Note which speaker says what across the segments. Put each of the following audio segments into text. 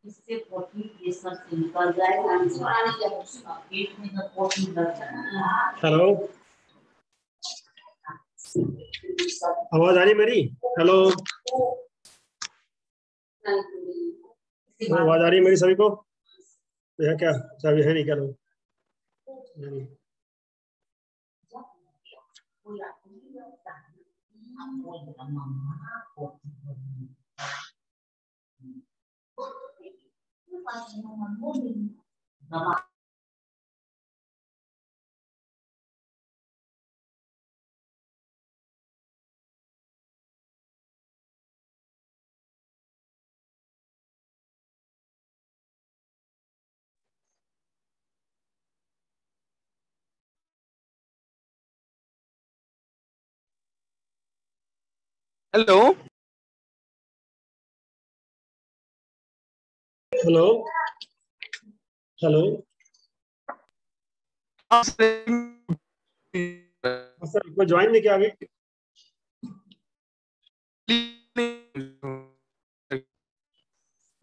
Speaker 1: इससे protein pressure से निकल जाएगा, पेट में जब प्रोटीन लग जाएगा।
Speaker 2: हेलो, आवाज आ रही मेरी? हेलो, आवाज आ रही है मेरी सभी को? यह क्या सभी है नहीं क्या लोग?
Speaker 3: हेलो
Speaker 2: हेलो हेलो सर, कोई ज्वाइन नहीं किया अभी?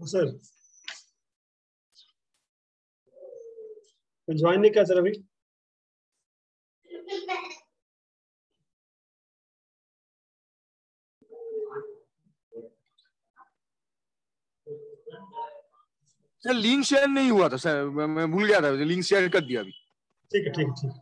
Speaker 2: सर कोई ज्वाइन नहीं किया सर अभी?
Speaker 3: सर लिंक शेयर नहीं हुआ था सर, मैं भूल गया था, लिंक शेयर कर दिया अभी।
Speaker 2: ठीक है ठीक है ठीक है।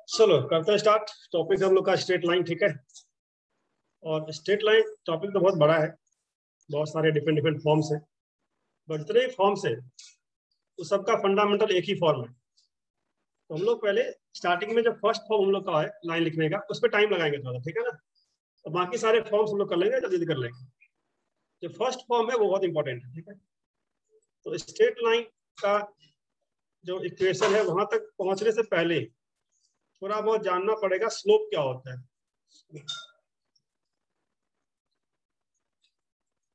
Speaker 2: चलो करते हैं स्टार्ट। टॉपिक हम लोग का स्ट्रेट लाइन, ठीक है। और स्ट्रेट लाइन टॉपिक तो बहुत बड़ा है, बहुत सारे डिफरेंट डिफरेंट फॉर्म्स हैं, बट जितने भी फॉर्म्स हैं उस सबका फंडामेंटल एक ही फॉर्म है। तो हम लोग पहले स्टार्टिंग में जो फर्स्ट फॉर्म हम लोग का है लाइन लिखने का, उस पर टाइम लगाएंगे थोड़ा, ठीक है ना। तो बाकी सारे फॉर्म्स हम लोग कर लेंगे, जल्दी कर लेंगे। जो फर्स्ट फॉर्म है वो बहुत इंपॉर्टेंट है, ठीक है। तो स्ट्रेट लाइन का जो इक्वेशन है वहां तक पहुंचने से पहले थोड़ा बहुत जानना पड़ेगा स्लोप क्या होता है।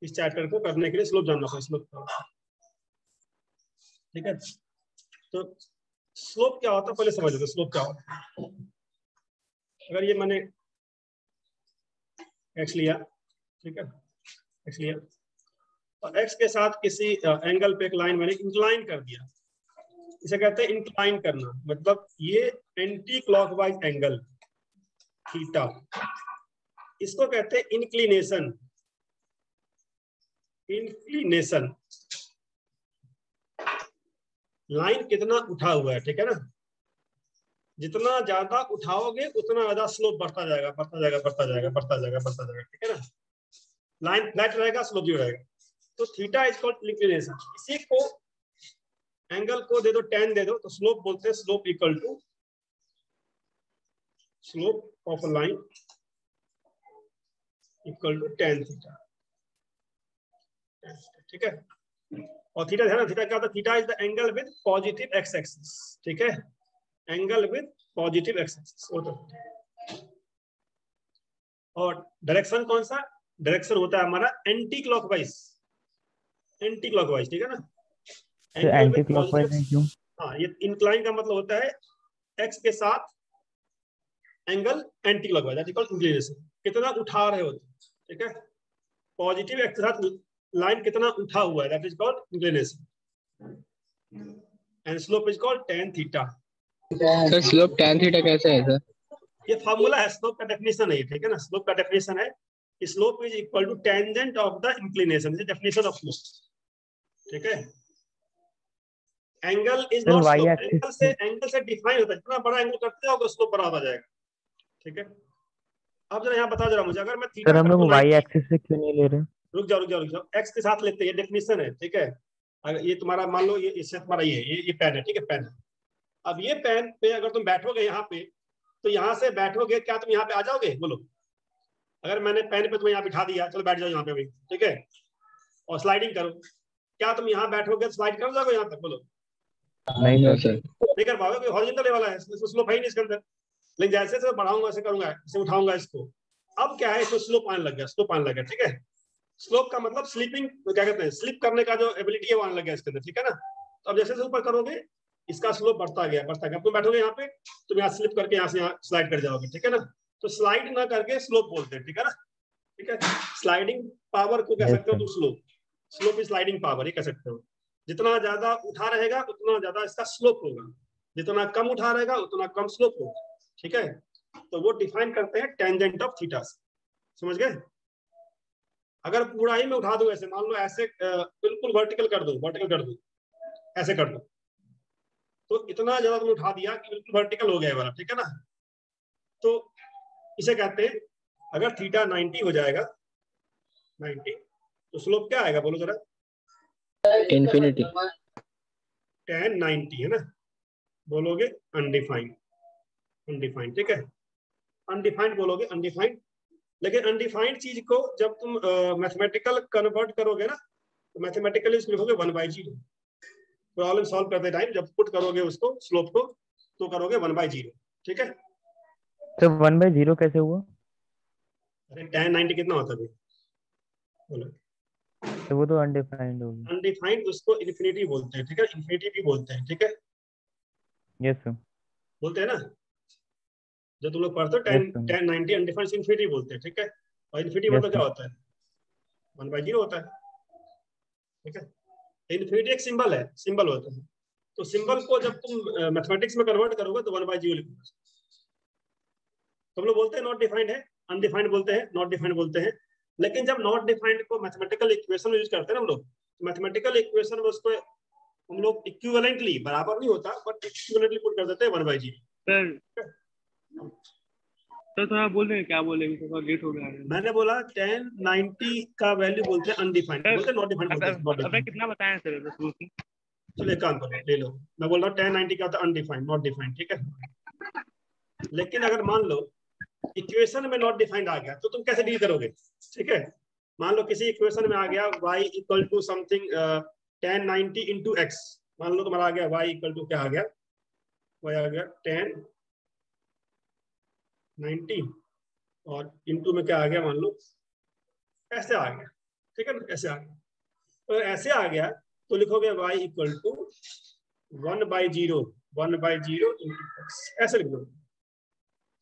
Speaker 2: इस चैप्टर को करने के लिए स्लोप जानना पड़ेगा, स्लोप क्या होता है, ठीक है। तो स्लोप क्या होता है पहले समझ लो, स्लोप क्या होता है। अगर ये मैंने एक्स लिया, ठीक है, एक्स लिया और एक्स के साथ किसी एंगल पे एक लाइन मैंने इंक्लाइन कर दिया, इसे कहते हैं इंक्लाइन करना। मतलब ये एंटी क्लॉकवाइज एंगल थीटा, इसको कहते हैं इंक्लिनेशन। इंक्लिनेशन, लाइन कितना उठा हुआ है, ठीक है ना। जितना ज्यादा उठाओगे उतना ज्यादा स्लोप बढ़ता जाएगा, बढ़ता जाएगा, बढ़ता जाएगा, बढ़ता जाएगा, बढ़ता जाएगा, ठीक है ना। लाइन फ्लैट रहेगा, स्लोप जीरो रहेगा। तो थीटा इज कॉल्ड इंक्लिनेशन। इसी को एंगल को दे दो tan दे दो, तो स्लोप बोलते हैं slope equal to slope of a line equal to tan theta, ठीक है। और थीटा है ना, थीटा क्या होता है? Theta is the angle with positive x axis, ठीक है, angle with positive x axis. और डायरेक्शन कौन सा? डायरेक्शन होता है हमारा एंटी क्लॉकवाइज, एंटी क्लॉकवाइज, ठीक है ना।
Speaker 4: एंटी क्लॉकवाइज है क्यों?
Speaker 2: हाँ, ये इंक्लाइन का मतलब होता है एक्स के साथ angle anti clockwise, that is called inclination. कितना उठा रहे हो, ठीक है। पॉजिटिव एक्स के साथ लाइन कितना उठा हुआ है, that is called inclination. And slope is called tan theta.
Speaker 5: Sir slope tan theta कैसे है सर?
Speaker 2: ये फार्मूला है, स्लोप का डेफिनेशन है, ठीक है ना। स्लोप का डेफिनेशन है slope is equal to tangent of the inclination, this definition of slope, ठीक है। Angle is not slope, angle से डिफाइन होता है। जितना बड़ा एंगल करते जाओगे स्लोप बड़ा होता जाएगा, ठीक है। अब जरा यहाँ बता जरा मुझे, अगर मैं थीटा
Speaker 4: सर हम लोग वाई एक्सिस से क्यों नहीं ले रहे?
Speaker 2: रुक जाओ रुक जाओ रुक जाओ, एक्स के साथ लेते हैं, ये डेफिनेशन है, ठीक है। अगर ये तुम्हारा मान लो, ये इससे तुम्हारा ये पेन है, ठीक है, पेन। अब ये पेन पे अगर तुम बैठोगे यहाँ पे, तो यहाँ से बैठोगे, क्या तुम यहाँ पे आ जाओगे? बोलो। अगर मैंने पेन पे तुम्हें यहाँ बिठा दिया, चलो बैठ जाओ यहाँ पे भी, ठीक है, और स्लाइडिंग करो, क्या तुम यहाँ बैठोगे स्लाइड कर जाओगे यहाँ तक? बोलो।
Speaker 5: नहीं सर,
Speaker 2: नहीं कर पाओगे, हॉरिजॉन्टल वाला है, स्लोप है ही नहीं इसके अंदर। लेकिन जैसे से बढ़ाऊंगा, ऐसे करूंगा, ऐसे उठाऊंगा इसको, अब क्या है, इसको स्लोप आने लग गया, स्लोप आने लग गया, ठीक है। स्लोप का मतलब स्लीपिंग, क्या कहते हैं, स्लिप करने का जो एबिलिटी है वो आने लग गया इसके अंदर, ठीक है ना। तो अब जैसे ऊपर करोगे इसका स्लोप बढ़ता गया बढ़ता गया। तुम बैठोगे यहाँ पे, तुम यहाँ स्लिप करके यहाँ से यहाँ स्लाइड कर जाओगे, ठीक है ना। तो स्लाइड ना करके स्लोप बोलते हैं, ठीक है ना। ठीक है, स्लाइडिंग पावर को कह
Speaker 4: Yes,
Speaker 2: सकते हो
Speaker 4: sir.
Speaker 2: तुम slope. Slope is sliding power, ये कह सकते हो। जितना ज्यादा उठा रहेगा उतना ज्यादा इसका स्लोप होगा, जितना कम उठा रहेगा उतना कम स्लोप होगा, ठीक है। तो वो डिफाइन करते हैं टेंजेंट ऑफ थीटा से, समझ गए। अगर पूरा ही में उठा दो ऐसे, मान लो ऐसे बिल्कुल वर्टिकल कर दो, ऐसे कर दो, तो इतना ज्यादा तुमने उठा दिया कि बिल्कुल वर्टिकल हो गया वाला, ठीक है ना। तो इसे कहते हैं, अगर थीटा 90 हो जाएगा 90, तो स्लोप क्या आएगा बोलो जरा।
Speaker 5: इन्फिनिटी।
Speaker 2: tan 90 है ना, बोलोगे अनडिफाइंड, अनडिफाइंड, ठीक है। अनडिफाइंड बोलोगे अनडिफाइंड। लेकिन अनडिफाइंड चीज को जब तुम मैथमेटिकल कन्वर्ट करोगे ना, तो मैथमेटिकली इसमें लिखोगे 1/0। प्रॉब्लम सॉल्व करते टाइम जब पुट करोगे उसको स्लोप को, तो करोगे 1/0, ठीक है।
Speaker 4: तो 1/0 कैसे हुआ?
Speaker 2: अरे tan 90 कितना होता है बोलो।
Speaker 4: तो वो तो अनडिफाइंड होगी।
Speaker 2: अनडिफाइंड उसको इन्फिनिटी बोलते हैं, ठीक है। इन्फिनिटी भी बोलते हैं, ठीक है।
Speaker 4: Yes sir.
Speaker 2: बोलते हैं ना, जब तुम लोग पढ़ते हो
Speaker 4: Yes, sir.
Speaker 2: tan 90 undefined infinity बोलते हैं, ठीक है। और इन्फिनिटी
Speaker 4: Yes,
Speaker 2: मतलब क्या
Speaker 4: sir.
Speaker 2: होता है, 1/0 होता है, ठीक है। इन्फिनिटी एक सिंबल है, सिंबल होता है। तो सिंबल को जब तुम मैथमेटिक्स में कन्वर्ट करोगे तो 1/0 लिखोगे। तुम लोग बोलते हैं नॉट डिफाइंड है, अनडिफाइंड बोलते हैं, नॉट डिफाइंड बोलते हैं। लेकिन जब नॉट डिफाइंड को मैथमेटिकल इक्वेशन में यूज करते हैं ना हम लोग, मैथमेटिकल इक्वेशन में उसको हम लोग इक्विवेलेंटली, बराबर नहीं होता बट इक्विवेलेंटली पुट कर देते हैं 1/0।
Speaker 6: सर तो थोड़ा बोल रहे हैं, क्या बोलेंगे, थोड़ा लेट हो गया है।
Speaker 2: मैंने बोला tan 90 का वैल्यू बोलते हैं अनडिफाइंड, बोलते हैं नॉट डिफाइंड बोलते हैं, नॉट
Speaker 6: अब
Speaker 2: डिफाइंड।
Speaker 6: कितना बताएं सर शुरू से?
Speaker 2: चलो एक काम करो, ले लो। मैं बोल रहा हूँ tan 90 का होता है अनडिफाइंड, नॉट डिफाइंड, ठीक है। लेकिन अगर मान लो इक्वेशन में नॉट डिफाइंड आ गया, तो तुम कैसे डील करोगे, ठीक है। मान लो किसी इक्वेशन में आ गया y equal to something tan 90 into x. मान लो तुम्हारा आ गया y इक्वल टू क्या आ गया, y आ गया tan 90 और इंटू में क्या आ गया, मान लो ऐसे आ गया, ठीक है ना, ऐसे आ गया। तो ऐसे आ गया तो लिखोगे y equal to 1/0 into x, ऐसे लिख दो,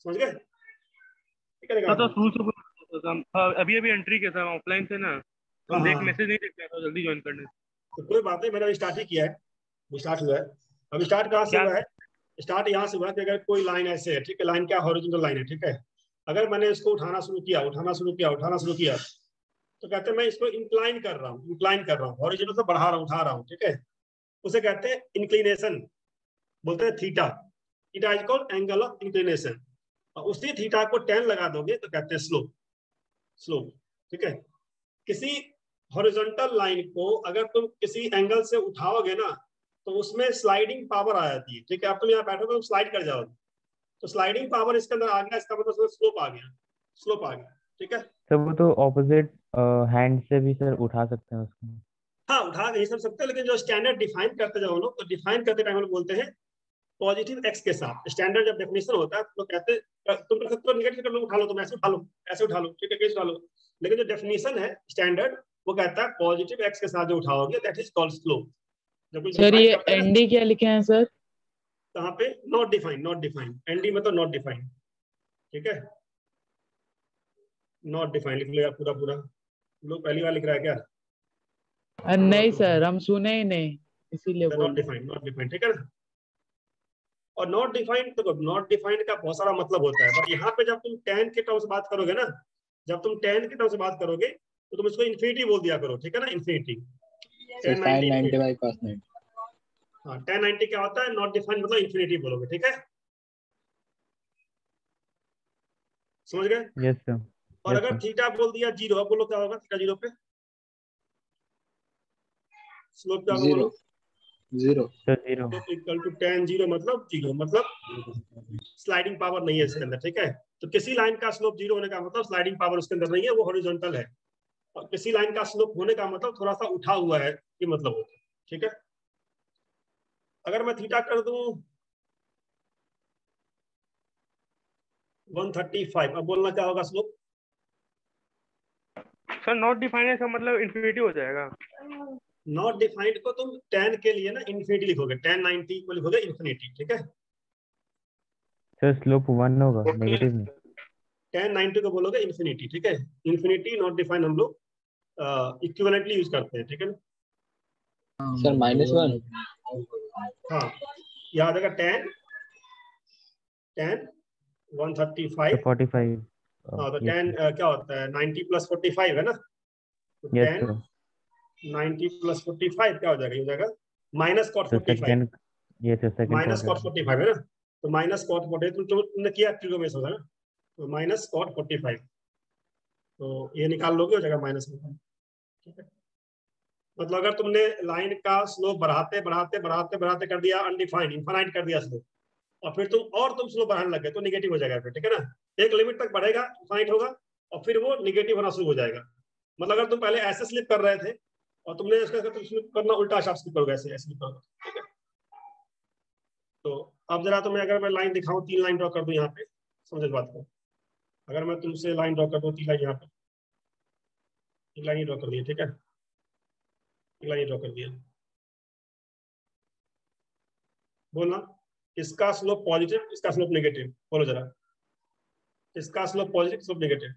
Speaker 2: समझ गए। ठीक है,
Speaker 6: तो शुरू से हम अभी एंट्री किया था ऑफलाइन से ना, तो
Speaker 2: हाँ,
Speaker 6: देख
Speaker 2: हाँ।
Speaker 6: मैसेज नहीं देखते तो जल्दी ज्वाइन करने।
Speaker 2: तो कोई बात नहीं, मैंने अभी स्टार्ट ही किया है, वो स्टार्ट हुआ है। अभी स्टार्ट कहाँ से
Speaker 6: क्या?
Speaker 2: हुआ है, स्टार्ट यहाँ से हुआ है कि अगर कोई लाइन ऐसे है, ठीक है, लाइन क्या हॉरिजॉन्टल लाइन है, ठीक है। अगर मैंने इसको उठाना शुरू किया, तो कहते हैं मैं इसको इंक्लाइन कर रहा हूँ, हॉरिजॉन्टल से बढ़ा रहा हूँ, उठा रहा हूँ, ठीक है। उसे कहते हैं इंक्लिनेशन, बोलते हैं theta. Theta is called angle of inclination. और उसी थीटा को tan लगा दोगे तो कहते हैं स्लोप, ठीक है। किसी हॉरिजॉन्टल लाइन को अगर तुम किसी एंगल से उठाओगे ना, तो उसमें स्लाइडिंग पावर आ जाती है, ठीक है। अब तुम यहाँ बैठोगे, तुम स्लाइड कर जाओगे, तो स्लाइडिंग पावर इसके अंदर आ गया, इसका मतलब स्लोप आ गया, ठीक है।
Speaker 4: सर वो तो ऑपोजिट हैंड से भी सर उठा सकते हैं उसको।
Speaker 2: हाँ, उठा नहीं सकते, लेकिन जो स्टैंडर्ड डिफाइन करते जाओ लोग, तो डिफाइन करते टाइम हम लोग बोलते हैं पॉजिटिव एक्स के साथ। स्टैंडर्ड जब डेफिनेशन होता है तो कहते हैं तुम कर सकते हो नेगेटिव कर लो, उठा लो, तुम ऐसे उठा लो, ठीक है, कैसे उठा लो। लेकिन जो डेफिनेशन है स्टैंडर्ड, वो कहता है पॉजिटिव एक्स के साथ जो उठाओगे दैट इज कॉल्ड स्लोप। जब कोई
Speaker 7: सर
Speaker 2: define
Speaker 7: ये
Speaker 2: करता है ना,
Speaker 7: एनडी क्या लिखे हैं सर?
Speaker 2: कहाँ पे नॉट डिफाइंड, एनडी मतलब नॉट डिफाइंड, ठीक है। नॉट डिफाइंड लिख लो यार, पूरा लोग पहली बार लिख रहा है क्या।
Speaker 7: नहीं सर, हम सुने ही नहीं, इसीलिए
Speaker 2: नॉट
Speaker 7: बोल रहे
Speaker 2: डिफाइंड, ठीक है ना। और नॉट डिफाइंड, तो नॉट डिफाइंड का बहुत सारा मतलब होता है, बट यहाँ पे जब तुम tan के टर्म से बात करोगे ना, तो तुम इसको इन्फिनिटी बोल दिया करो, ठीक है ना, इन्फिनिटी। tan 90 infinity. हाँ, tan 90 क्या होता है, नॉट डिफाइंड मतलब इन्फिनिटी बोलोगे, ठीक है, समझ गए।
Speaker 4: Yes sir.
Speaker 2: और अगर थीटा बोल दिया 0, अब बोलो क्या होगा थीटा 0 पे, स्लोप क्या होगा बोलो।
Speaker 5: 0
Speaker 4: सर 0।
Speaker 2: इक्वल टू tan 0 मतलब 0, मतलब स्लाइडिंग पावर नहीं है इसके अंदर, ठीक है। तो किसी लाइन का स्लोप 0 होने का मतलब स्लाइडिंग पावर उसके अंदर नहीं है, वो हॉरिजॉन्टल है। और किसी लाइन का स्लोप होने का मतलब थोड़ा सा उठा हुआ है, ये मतलब होता है, ठीक है। अगर मैं थीटा कर दूं 135, अब बोलना क्या होगा स्लोप।
Speaker 6: सर नॉट डिफाइंड है, इसका मतलब इन्फिनिटी हो जाएगा।
Speaker 2: नॉट डिफाइंड को तुम tan के लिए ना इन्फिनिटी लिखोगे, tan 90 को लिखोगे इन्फिनिटी, ठीक है।
Speaker 4: सर स्लोप 1 होगा, नेगेटिव नहीं।
Speaker 2: tan 90 को बोलोगे इन्फिनिटी, ठीक है। इन्फिनिटी नॉट डिफाइंड हम लोग इक्विवेलेंटली यूज करते हैं, ठीक है ना।
Speaker 5: सर -1।
Speaker 2: हाँ, याद रखा tan 135।
Speaker 4: तो 45।
Speaker 2: हाँ, तो
Speaker 4: यस
Speaker 2: tan क्या होता है, 90 + 45 है ना, तो tan
Speaker 4: सर।
Speaker 2: 90 + 45 क्या हो जाएगा, ये हो जाएगा -cot
Speaker 4: तो
Speaker 2: 45,
Speaker 4: सेकंड, ये सर सेकंड
Speaker 2: -cot
Speaker 4: क्वाड्रेंट।
Speaker 2: 45 है ना, तो -cot 45 तुमने किया ट्रिगोनोमेट्री होगा ना, तो -cot 45, तो ये निकाल लोगे, हो जाएगा माइनस में, ठीक है। मतलब अगर तुमने लाइन का स्लोप बढ़ाते बढ़ाते बढ़ाते बढ़ाते कर दिया अनडिफाइंड, इनफाइनाइट कर दिया स्लोप, और फिर तुम स्लोप बढ़ाने लग गए तो निगेटिव हो जाएगा फिर, ठीक है ना। एक लिमिट तक बढ़ेगा, इनफाइनाइट होगा, और फिर वो निगेटिव होना शुरू हो जाएगा। मतलब अगर तुम पहले ऐसे स्लिप कर रहे थे और तुमने इसका तुम स्लिप करना उल्टा शाफ्ट स्लिप करोगे, ऐसे स्लिप करोगे, ठीक है। तो अब जरा तुम्हें अगर मैं लाइन दिखाऊं, 3 लाइन ड्रॉ कर दूं यहाँ पे, समझ बात को। अगर मैं तुमसे लाइन ड्रॉ कर दूं, 3 लाइन यहाँ पे, 1 लाइन ड्रॉ कर दिया, ठीक है, 1 लाइन ड्रॉ कर दिया, बोलना इसका स्लोप पॉजिटिव, इसका स्लोप नेगेटिव, बोलो जरा, इसका स्लोप पॉजिटिव, स्लोप नेगेटिव,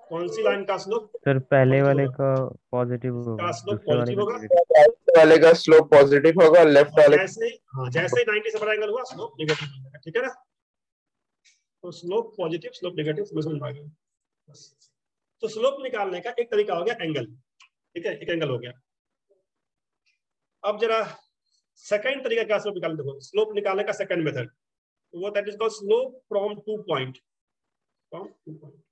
Speaker 2: कौन सी लाइन का स्लोप
Speaker 4: सर पहले
Speaker 2: पॉजिटिव
Speaker 4: वाले
Speaker 2: होगा,
Speaker 4: का पॉजिटिव
Speaker 2: इसका
Speaker 4: होगा,
Speaker 2: स्लोप
Speaker 4: दूसरे वाले
Speaker 2: पॉजिटिव
Speaker 4: का
Speaker 2: होगा,
Speaker 4: नेगेटिव।
Speaker 8: वाले का स्लोप पॉजिटिव होगा, लेफ्ट
Speaker 2: और
Speaker 8: वाले
Speaker 2: जैसे ही, हाँ, जैसे ही 90 से बड़ा एंगल हुआ स्लोप नेगेटिव हो जाएगा, ठीक है ना। तो स्लोप पॉजिटिव, स्लोप नेगेटिव, समझ आ गया। तो स्लोप निकालने का एक तरीका हो गया एंगल, ठीक है, एक एंगल हो गया। अब जरा सेकंड तरीका क्या स्लोप निकालने, देखो स्लोप निकालने का सेकंड मेथड, वो that is called slope from 2 point, from 2 point.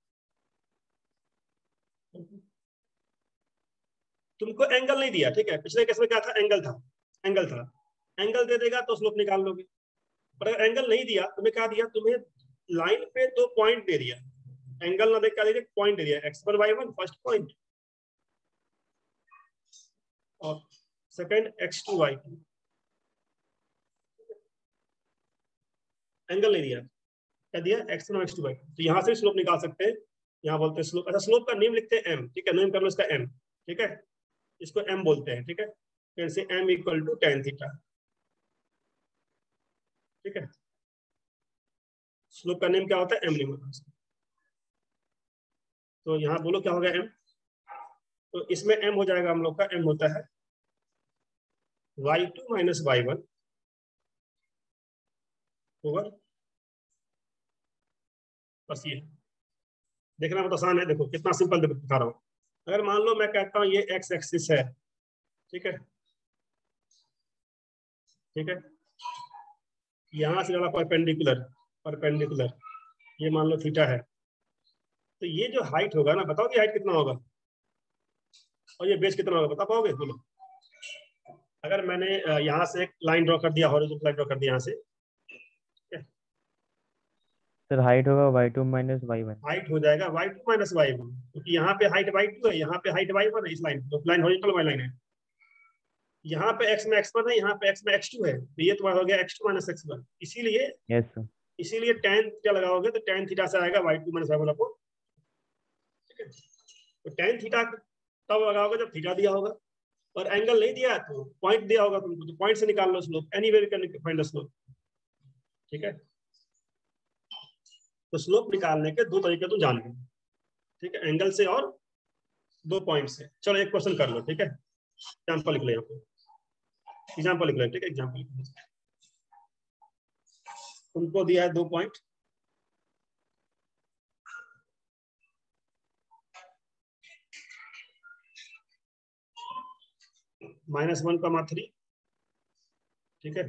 Speaker 2: तुमको एंगल नहीं दिया, ठीक है, पिछले केस में क्या था, एंगल था, एंगल था, एंगल दे देगा तो स्लोप निकाल लोगे। पर अगर एंगल नहीं दिया, तुम्हें क्या दिया, तुम्हें लाइन पे 2 पॉइंट दे दिया, एंगल ना देख क्या दे दिया, पॉइंट दे दिया, x1 y1 फर्स्ट पॉइंट, और सेकंड x2 y2, एंगल नहीं दिया, क्या दिया, x1 और x2 y2। तो यहाँ से स्लोप निकाल सकते हैं, यहाँ बोलते हैं स्लोप। अच्छा, स्लोप का नेम लिखते हैं m, ठीक है, नेम कर लो इसका m, ठीक है, इसको m बोलते हैं, ठीक है, फिर से m = tan थीटा, ठीक है। स्लोप का नेम क्या होता है, m नेम होता है। तो यहाँ बोलो क्या हो गया m, तो इसमें m हो जाएगा हम लोग का, m होता है y2 - y1 ओवर, बस ये देखना बहुत आसान है, देखो कितना सिंपल दिखा रहा हूँ। अगर मान लो मैं कहता हूँ ये x एक्सिस है, ठीक है, ठीक है, यहाँ से ज्यादा परपेंडिकुलर, परपेंडिकुलर, ये मान लो थीटा है, तो ये जो हाइट होगा ना, बताओ कि हाइट कितना होगा, और ये बेस कितना होगा, बता पाओगे, बोलो। अगर मैंने यहाँ से एक लाइन ड्रॉ कर दिया, हॉरिजॉन्टल लाइन ड्रॉ कर दिया यहाँ से,
Speaker 4: सर हाइट होगा y2 - y1।
Speaker 2: हाइट हो जाएगा y2 - y1, क्योंकि यहाँ पे हाइट y2 है, यहाँ पे हाइट y1 है, इस लाइन, तो लाइन हॉरिजॉन्टल वाली लाइन है। यहाँ पे x में x1 है, यहाँ पे x में x2 है, तो ये तुम्हारा हो गया x2 - x1। इसीलिए
Speaker 4: यस सर।
Speaker 2: इसीलिए tan थीटा लगाओगे तो tan थीटा से आएगा y2 - y1 अपॉन, ठीक है। तो tan थीटा तब लगाओगे जब थीटा दिया होगा, और एंगल नहीं दिया तो पॉइंट दिया होगा तुमको, तो पॉइंट से निकाल लो slope, anywhere you can find the slope, ठीक है। तो स्लोप निकालने के 2 तरीके तुम जान गए, ठीक है, एंगल से और 2 पॉइंट से। चलो एक क्वेश्चन कर लो, ठीक है, एग्जाम्पल लिख लो, यहाँ पे एग्जाम्पल लिख लो, ठीक है, एग्जाम्पल लिख लो। तुमको दिया है 2 पॉइंट, -1,3, ठीक है,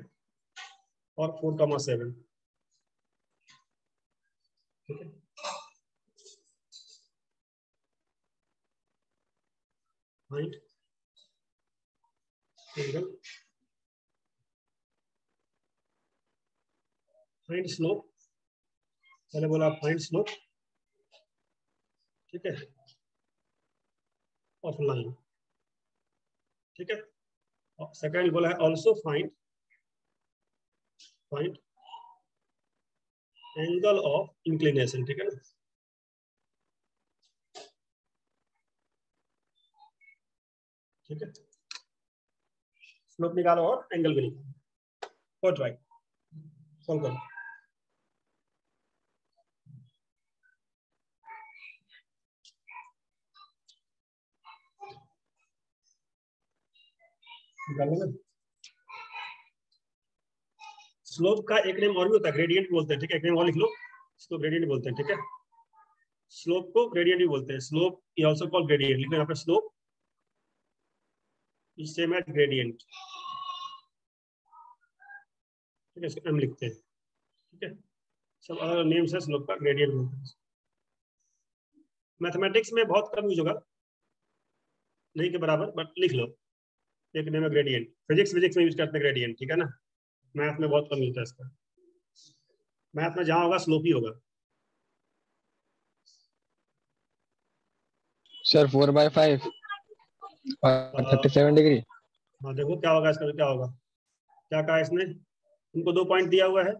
Speaker 2: और 4,7, ठीक है। हाइट, एंगल, फाइंड स्लोप, पहले बोला फाइंड स्लोप, ठीक है, ऑफ लाइन, ठीक है, और सेकंड बोला है also find angle of inclination, ठीक है ना। ठीक है, स्लोप निकालो और एंगल भी निकालो और ट्राई सॉल्व करो। स्लोप का एक नेम और भी होता है, ग्रेडियंट बोलते हैं, ठीक है, एक नेम और लिख लो, इसको ग्रेडियंट बोलते हैं, ठीक है, स्लोप को ग्रेडियंट भी बोलते हैं, slope is also called gradient, लिखो यहाँ पे slope is same as gradient, ठीक है, इसको एम लिखते हैं, ठीक है, सब अलग नेम्स है स्लोप का, ग्रेडियंट बोलते हैं। मैथमेटिक्स में बहुत कम यूज होगा, नहीं के बराबर, बट लिख लो, एक नेम है ग्रेडियंट, फिजिक्स में यूज करते हैं ग्रेडियंट, ठीक है ना, मैथ में बहुत कम मिलता है इसका, मैथ में जहां होगा स्लोप ही होगा।
Speaker 5: सर 4/5 और 37 डिग्री।
Speaker 2: हाँ देखो क्या होगा इसका, क्या होगा, क्या कहा इसने, उनको 2 पॉइंट दिया हुआ है,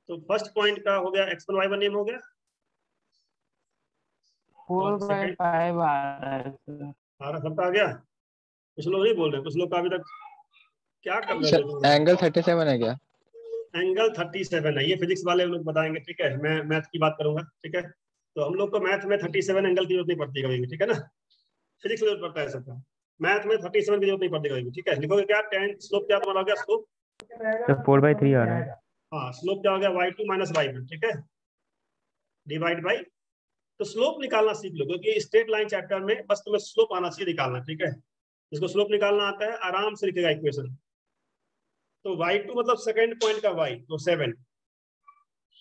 Speaker 2: तो फर्स्ट पॉइंट का हो गया x1 y1 नेम हो गया,
Speaker 7: 4/5 आ रहा है सर।
Speaker 2: सारा सबका आ गया, कुछ लोग नहीं बोल रहे, कुछ लोग का अभी तक क्या कर रहे
Speaker 5: सर
Speaker 2: हैं,
Speaker 5: एंगल 37 है क्या?
Speaker 2: एंगल 37 है, ये फिजिक्स वाले लोग बताएंगे, ठीक है, मैं मैथ की बात करूंगा, ठीक है, तो हम लोग को मैथ में 37 एंगल की जरूरत नहीं पड़ती कभी भी, ठीक है ना, फिजिक्स में जरूरत पड़ता है सबका, मैथ में 37 की जरूरत नहीं पड़ती कभी भी, ठीक है, लिखोगे क्या, tan स्लोप क्या तुम्हारा हो गया, स्लोप
Speaker 4: सर 4/3 आ रहा है।
Speaker 2: हाँ स्लोप क्या हो गया, y2 - y1, ठीक है, डिवाइड बाई, तो स्लोप निकालना सीख लो, क्योंकि स्ट्रेट लाइन चैप्टर में बस तुम्हें स्लोप आना चाहिए निकालना, ठीक है, जिसको स्लोप निकालना आता है आराम से लिखेगा इक्वेशन, तो y2 मतलब सेकंड पॉइंट का y, तो 7,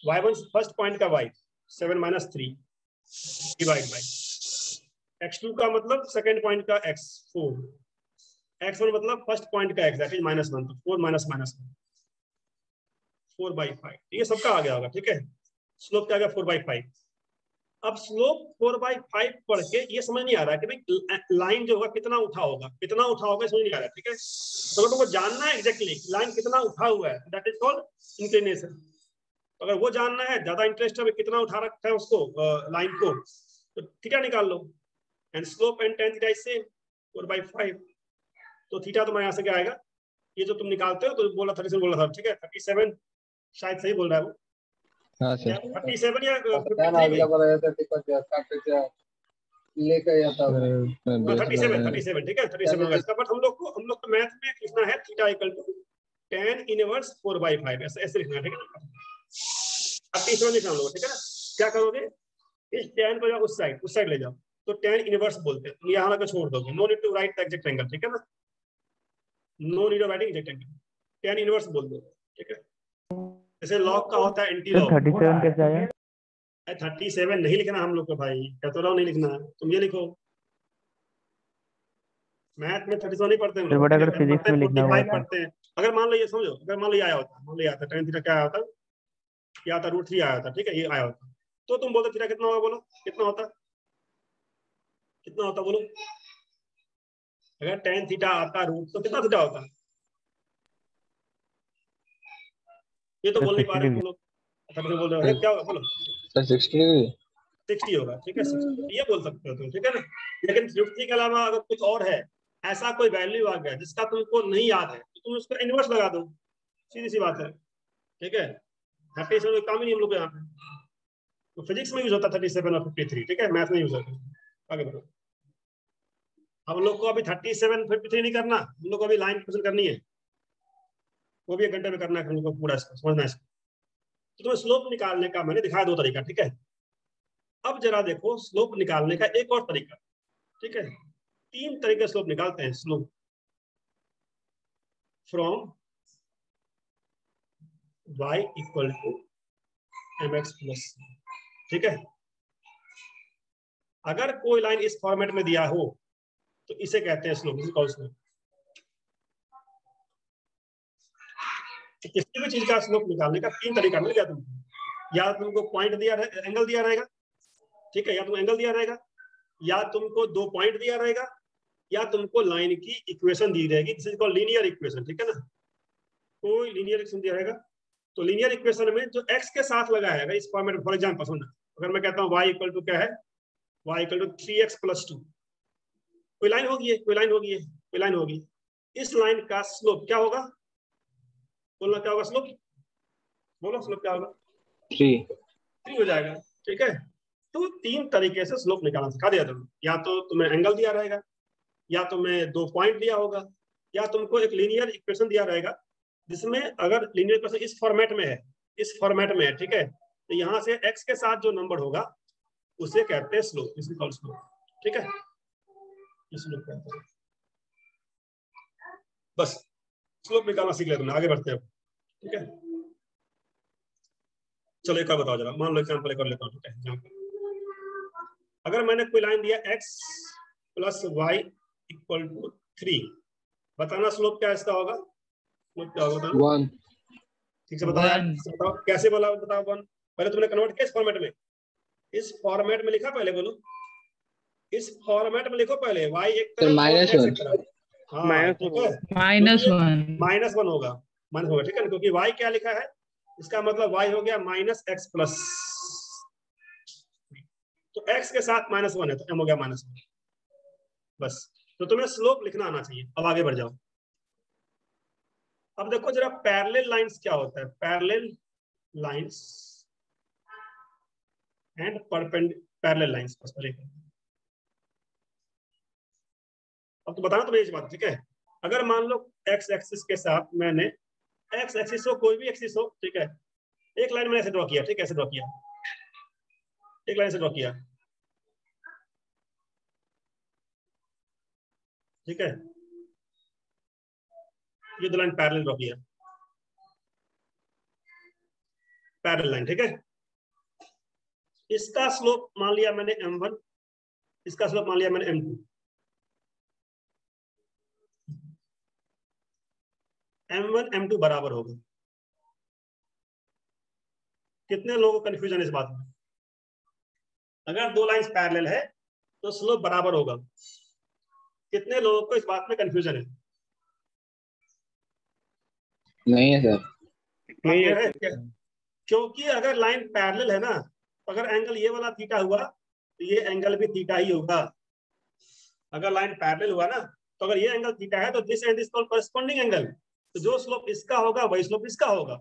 Speaker 2: y1 फर्स्ट पॉइंट का y, 7 - 3 डिवाइड बाई, x2 का मतलब सेकंड पॉइंट का x, 4, x1 मतलब फर्स्ट पॉइंट का x, दैट इज -1, तो 4 - -1 4/5, ये सबका आ गया होगा, ठीक है, स्लोप क्या आ गया 4/5। अब स्लोप 4/5 पढ़ के ये समझ नहीं आ रहा है कि भाई लाइन जो होगा कितना उठा होगा, कितना उठा होगा समझ नहीं आ रहा है, ठीक है, तो तुमको जानना है एग्जैक्टली लाइन कितना उठा हुआ है, दैट इज कॉल्ड इंक्लिनेशन, अगर वो जानना है, ज्यादा इंटरेस्ट है कितना उठा रखा है उसको लाइन को, तो थीटा निकाल लो, and slope and tan theta is same 4/5, तो थीटा तुम्हारे यहाँ से क्या आएगा, ये जो तुम निकालते हो, तो बोला 37 बोला था, ठीक है, 37 शायद सही बोल रहा है वो,
Speaker 5: हाँ सर
Speaker 2: 37 या 53
Speaker 5: लेकर जाता है
Speaker 2: 37 ठीक है, 37 होगा इसका, बट हम लोग को मैथ में लिखना है theta equal to tan inverse 4/5, ऐसे लिखना है, ठीक है, 37 लिखना हम लोग, ठीक है ना, क्या करोगे, इस tan को उस साइड ले जाओ, तो tan इनवर्स बोलते हैं, यहाँ लगा छोड़ दोगे, no need to write the exact angle, ठीक है ना, no need of writing exact angle, tan inverse बोल दो, ठीक है, जैसे लॉग का होता है एंटी लॉग,
Speaker 4: 37 कैसे आया?
Speaker 2: 37 नहीं लिखना हम लोग को भाई, क्या तो रहा नहीं लिखना, तुम ये लिखो, मैथ में 37 नहीं पढ़ते हम लोग,
Speaker 4: बट अगर फिजिक्स में लिखना हुआ
Speaker 2: 45 पढ़ते हैं, अगर मान लो ये समझो, अगर मान लो ये आया होता, मान लो ये आता tan थीटा क्या आया होता, क्या आता √3 आया होता, ठीक है, ये आया होता, तो तुम बोलते थीटा कितना होगा, बोलो कितना होता, कितना होता बोलो, अगर tan थीटा आता रूट, तो कितना थीटा होता, ये तो बोल नहीं पा रहे बोलो, अच्छा बोल रहे हो क्या होगा बोलो,
Speaker 5: सर
Speaker 2: 60 होगा, ठीक है, 60 ये बोल सकते हो तुम, ठीक है ना, लेकिन 50 के अलावा अगर कुछ और है, ऐसा कोई वैल्यू आ गया जिसका तुमको नहीं याद है, तो तुम उसका इनवर्स लगा दो, सीधी सी बात है, ठीक है, 37 काम ही नहीं हम लोग यहाँ पे, तो फिजिक्स में यूज होता 37 और 53, ठीक है, मैथ में यूज होता, आगे बढ़ो, हम लोग को अभी 37 53 नहीं करना, हम लोग को अभी लाइन क्वेश्चन करनी है, वो भी 1 घंटे में करना है, हम लोग को पूरा इसको समझना है इसको, तो तुम्हें स्लोप निकालने का मैंने दिखाया 2 तरीका, ठीक है, अब जरा देखो स्लोप निकालने का एक और तरीका, ठीक है, 3 तरीके स्लोप निकालते हैं, slope from y equal to mx plus, ठीक है, अगर कोई लाइन इस फॉर्मेट में दिया हो तो इसे कहते हैं स्लोप, इसे कॉल स्लोप, किसी भी चीज का स्लोप निकालने का 3 तरीका मिल गया तुमको, या तुमको पॉइंट दिया एंगल दिया रहेगा, ठीक है, या तुम एंगल दिया रहेगा, या तुमको 2 पॉइंट दिया रहेगा, या तुमको लाइन की इक्वेशन दी रहेगी, this is called linear equation, ठीक है ना, कोई लीनियर इक्वेशन दिया रहेगा, तो लीनियर इक्वेशन में जो x के साथ लगा है, इस फॉर्मेट में, फॉर एग्जांपल सुनना, अगर मैं कहता हूँ y इक्वल टू क्या है, y इक्वल टू 3x + 2, कोई लाइन होगी, कोई लाइन होगी, कोई लाइन होगी, इस लाइन का स्लोप क्या होगा? बोलना क्या होगा स्लोप? बोलो स्लोप क्या होगा? 3 हो जाएगा। ठीक है, तो 3 तरीके से स्लोप निकालना सिखा दिया तुमने। या तो तुम्हें एंगल दिया रहेगा, या तुम्हें 2 पॉइंट दिया होगा, या तुमको एक लीनियर इक्वेशन दिया रहेगा जिसमें अगर लीनियर इक्वेशन इस फॉर्मेट में है, इस फॉर्मेट में है, ठीक है, तो यहाँ से x के साथ जो नंबर होगा उसे कहते हैं स्लोप, इसे कॉल स्लोप। ठीक है, स्लोप कहते हैं। बस स्लोप निकालना सीख लिया तुमने, आगे बढ़ते हैं। ठीक है, चलो एक और बताओ जरा, मान लो एग्जाम्पल एक और लेता हूँ। ठीक है, एग्जाम्पल, अगर मैंने कोई लाइन दिया x + y = 3, बताना स्लोप क्या इसका होगा? स्लोप क्या होगा?
Speaker 5: 1।
Speaker 2: ठीक से बताओ,
Speaker 7: 1।
Speaker 2: बताओ कैसे बोला, बताओ 1। पहले तुमने कन्वर्ट किया इस फॉर्मेट में, इस फॉर्मेट में लिखा पहले, बोलो इस फॉर्मेट में लिखो पहले, y एक तरफ
Speaker 5: -1।
Speaker 2: और x एक तरफ। हाँ ठीक है,
Speaker 7: -1
Speaker 2: -1 होगा, माइनस होगा। ठीक है, क्योंकि y क्या लिखा है, इसका मतलब y हो गया -x+, तो x के साथ -1 है तो m हो गया -1। बस, तो तुम्हें स्लोप लिखना आना चाहिए। अब आगे बढ़ जाओ। अब देखो जरा पैरेलल लाइंस क्या होता है, parallel lines and parallel lines. अब तो बताना तुम्हें इस बात। ठीक है, अगर मान लो x एक्सिस के साथ मैंने, x एक्सिस हो कोई भी एक्सिस हो, ठीक है, एक लाइन मैंने ऐसे ड्रॉ किया। ठीक है, ऐसे ड्रॉ किया, एक लाइन से ड्रॉ किया। ठीक है, ये 2 लाइन पैरेलल ड्रॉ किया, पैरेलल लाइन। ठीक है, इसका स्लोप मान लिया मैंने m1, इसका स्लोप मान लिया मैंने m2। m1 m2 बराबर होगा। कितने लोगों को कंफ्यूजन है इस बात में? अगर 2 लाइंस पैरेलल है तो स्लोप बराबर होगा। कितने लोगों को इस बात में कंफ्यूजन है?
Speaker 5: नहीं है सर।
Speaker 6: नहीं है
Speaker 2: है
Speaker 6: सर।
Speaker 2: क्योंकि अगर लाइन पैरेलल है ना, अगर एंगल ये वाला थीटा हुआ तो ये एंगल भी थीटा ही होगा। अगर लाइन पैरेलल हुआ ना, तो अगर ये एंगल थीटा है तो this and this corresponding angle, तो जो स्लोप इसका होगा वही स्लोप इसका होगा।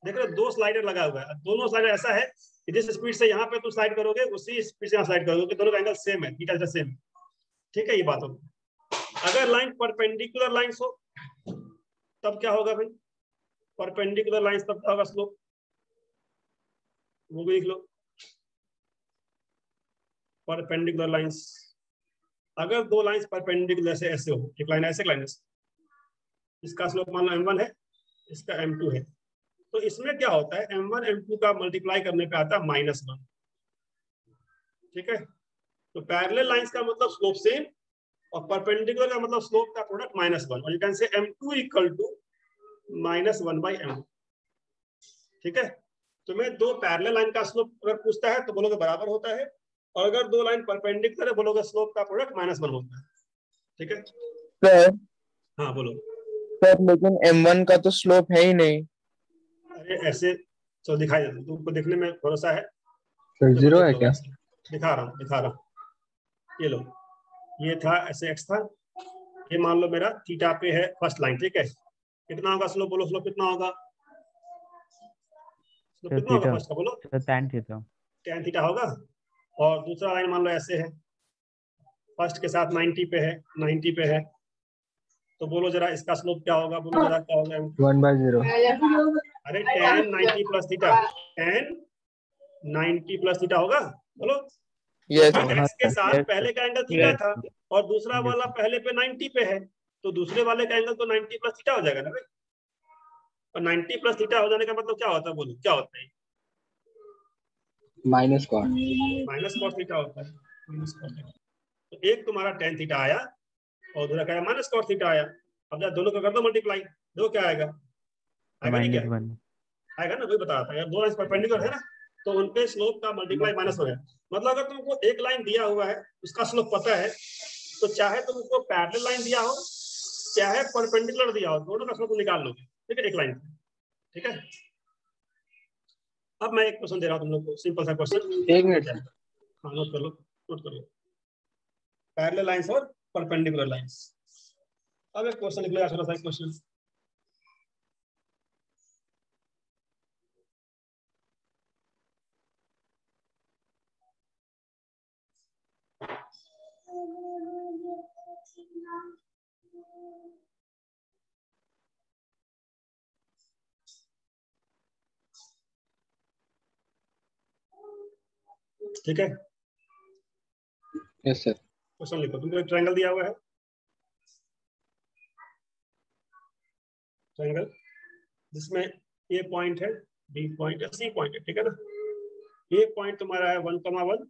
Speaker 2: देख रहे हो 2 स्लाइडर लगा हुआ है, दोनों स्लाइडर ऐसा है कि जिस स्पीड से यहाँ पे तुम स्लाइड करोगे उसी स्पीड से यहाँ स्लाइड करोगे, दोनों का एंगल सेम है, थीटा सेम। ठीक है, ये बात होगी। अगर लाइन परपेंडिकुलर लाइंस हो तब क्या होगा भाई? परपेंडिकुलर लाइंस तब क्या होगा स्लोप? वो भी लिख लो, परपेंडिकुलर लाइंस। अगर 2 लाइंस परपेंडिकुलर से ऐसे हो, एक लाइन ऐसे, एक लाइन ऐसे, इसका स्लोप मान लो m1 है, इसका m2 है, तो इसमें क्या होता है, m1 m2 का मल्टीप्लाई करने पे आता है -1। ठीक है, तो पैरेलल लाइंस का मतलब स्लोप सेम और परपेंडिकुलर का मतलब स्लोप का प्रोडक्ट -1, और you can say m2 = -1/m। ठीक है, तुम्हें 2 पैरेलल लाइन का स्लोप अगर पूछता है तो बोलोगे बराबर होता है, और अगर 2 लाइन परपेंडिकुलर है बोलोगे स्लोप का प्रोडक्ट -1 होता है। ठीक है
Speaker 8: सर,
Speaker 2: हाँ बोलो।
Speaker 8: सर लेकिन m1 का तो स्लोप है ही नहीं।
Speaker 2: अरे ऐसे चलो दिखाई देता हूं, तुमको देखने में भरोसा है?
Speaker 5: सर 0 है क्या?
Speaker 2: दिखा रहा हूँ। ये लो, ये था ऐसे x था, ये मान लो मेरा थीटा पे है फर्स्ट लाइन। ठीक है, कितना होगा स्लोप? बोलो स्लोप कितना होगा? स्लोप कितना होगा फर्स्ट का? बोलो
Speaker 4: tan थीटा।
Speaker 2: tan थीटा होगा। और दूसरा लाइन मान लो ऐसे है, फर्स्ट के साथ 90 पे है, 90 पे है, तो बोलो जरा इसका स्लोप क्या होगा? बोलो जरा क्या होगा?
Speaker 5: 1/0।
Speaker 2: अरे tan 90 + थीटा, tan 90 + थीटा होगा। बोलो
Speaker 8: यस
Speaker 2: x के साथ पहले का एंगल थीटा था और दूसरा वाला पहले पे 90 पे है, तो दूसरे वाले का एंगल तो 90 + थीटा हो जाएगा ना भाई। और 90 + थीटा हो जाने का मतलब क्या होता है? बोलो क्या होता है?
Speaker 5: -cos।
Speaker 2: -cos थीटा होता है, -cos थीटा। तो एक तुम्हारा tan थीटा आया और दूसरा क्या है? -cos थीटा आया। अब जब दोनों को कर दो मल्टीप्लाई, दो क्या आएगा? आएगा नहीं क्या? आएगा ना, वही बता रहा था यार, 2 लाइन परपेंडिकुलर है ना, तो उनके स्लोप का मल्टीप्लाई माइनस हो गया। मतलब अगर तुमको एक लाइन दिया हुआ है उसका स्लोप पता है, तो चाहे तुमको पैरेलल लाइन दिया हो चाहे परपेंडिकुलर दिया हो, दोनों का स्लोप निकाल लोगे। ठीक है, एक लाइन। ठीक है, अब मैं एक क्वेश्चन दे रहा हूँ तुम लोग को, सिंपल सा क्वेश्चन।
Speaker 5: 1 मिनट।
Speaker 2: हाँ नोट कर लो, नोट कर लो। पैरेलल लाइंस और परपेंडिकुलर लाइंस। अब एक क्वेश्चन निकलेगा, छोटा सा क्वेश्चन। ठीक है,
Speaker 5: यस सर।
Speaker 2: क्वेश्चन लिखो। तुमको एक ट्रायंगल दिया हुआ है, ट्रायंगल जिसमें ए पॉइंट है, बी पॉइंट है, सी पॉइंट है, ठीक है ना। ए पॉइंट तुम्हारा है 1,1,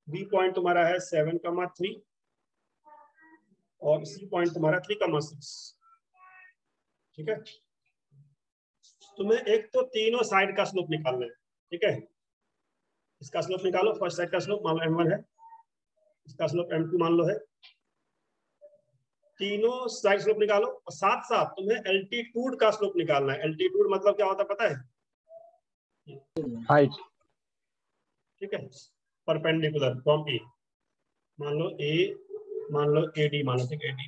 Speaker 2: बी पॉइंट तुम्हारा है 7,3 और सी पॉइंट तुम्हारा 3,6। ठीक है, तुम्हें एक तो तीनों साइड का स्लोप निकालना है। ठीक है, इसका स्लोप निकालो, फर्स्ट साइड का स्लोप मान लो m1 है, इसका स्लोप m2 मान लो है, तीनों साइड स्लोप निकालो और साथ साथ तुम्हें एल्टीट्यूड का स्लोप निकालना है। एल्टीट्यूड मतलब क्या होता है पता है?
Speaker 5: हाइट।
Speaker 2: ठीक है, परपेंडिकुलर फ्रॉम ए, मान लो ए, मान लो एडी, मान लो ठीक है एडी,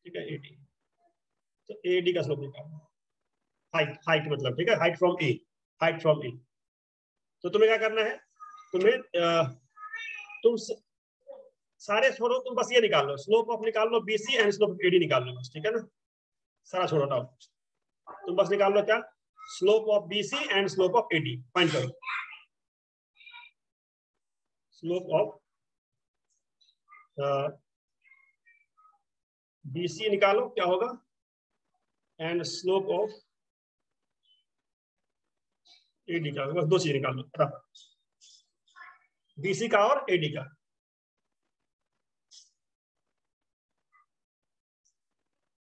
Speaker 2: ठीक है एडी, तो एडी का स्लोप निकालना। हाइट, हाइट मतलब ठीक है, height from A, height from A. तो तुम्हें क्या करना है, तुम्हें तुम सारे छोड़ो, तुम बस ये निकाल लो, स्लोप ऑफ निकाल लो BC and slope of AD निकाल लो बस। ठीक है ना, सारा छोड़ो टाओ, तुम बस निकाल लो क्या, slope of BC and slope of AD find करो। स्लोप ऑफ बीसी निकालो क्या होगा, एंड स्लोप ऑफ एडी का, बस दो चीज निकाल लो, बीसी का और एडी का।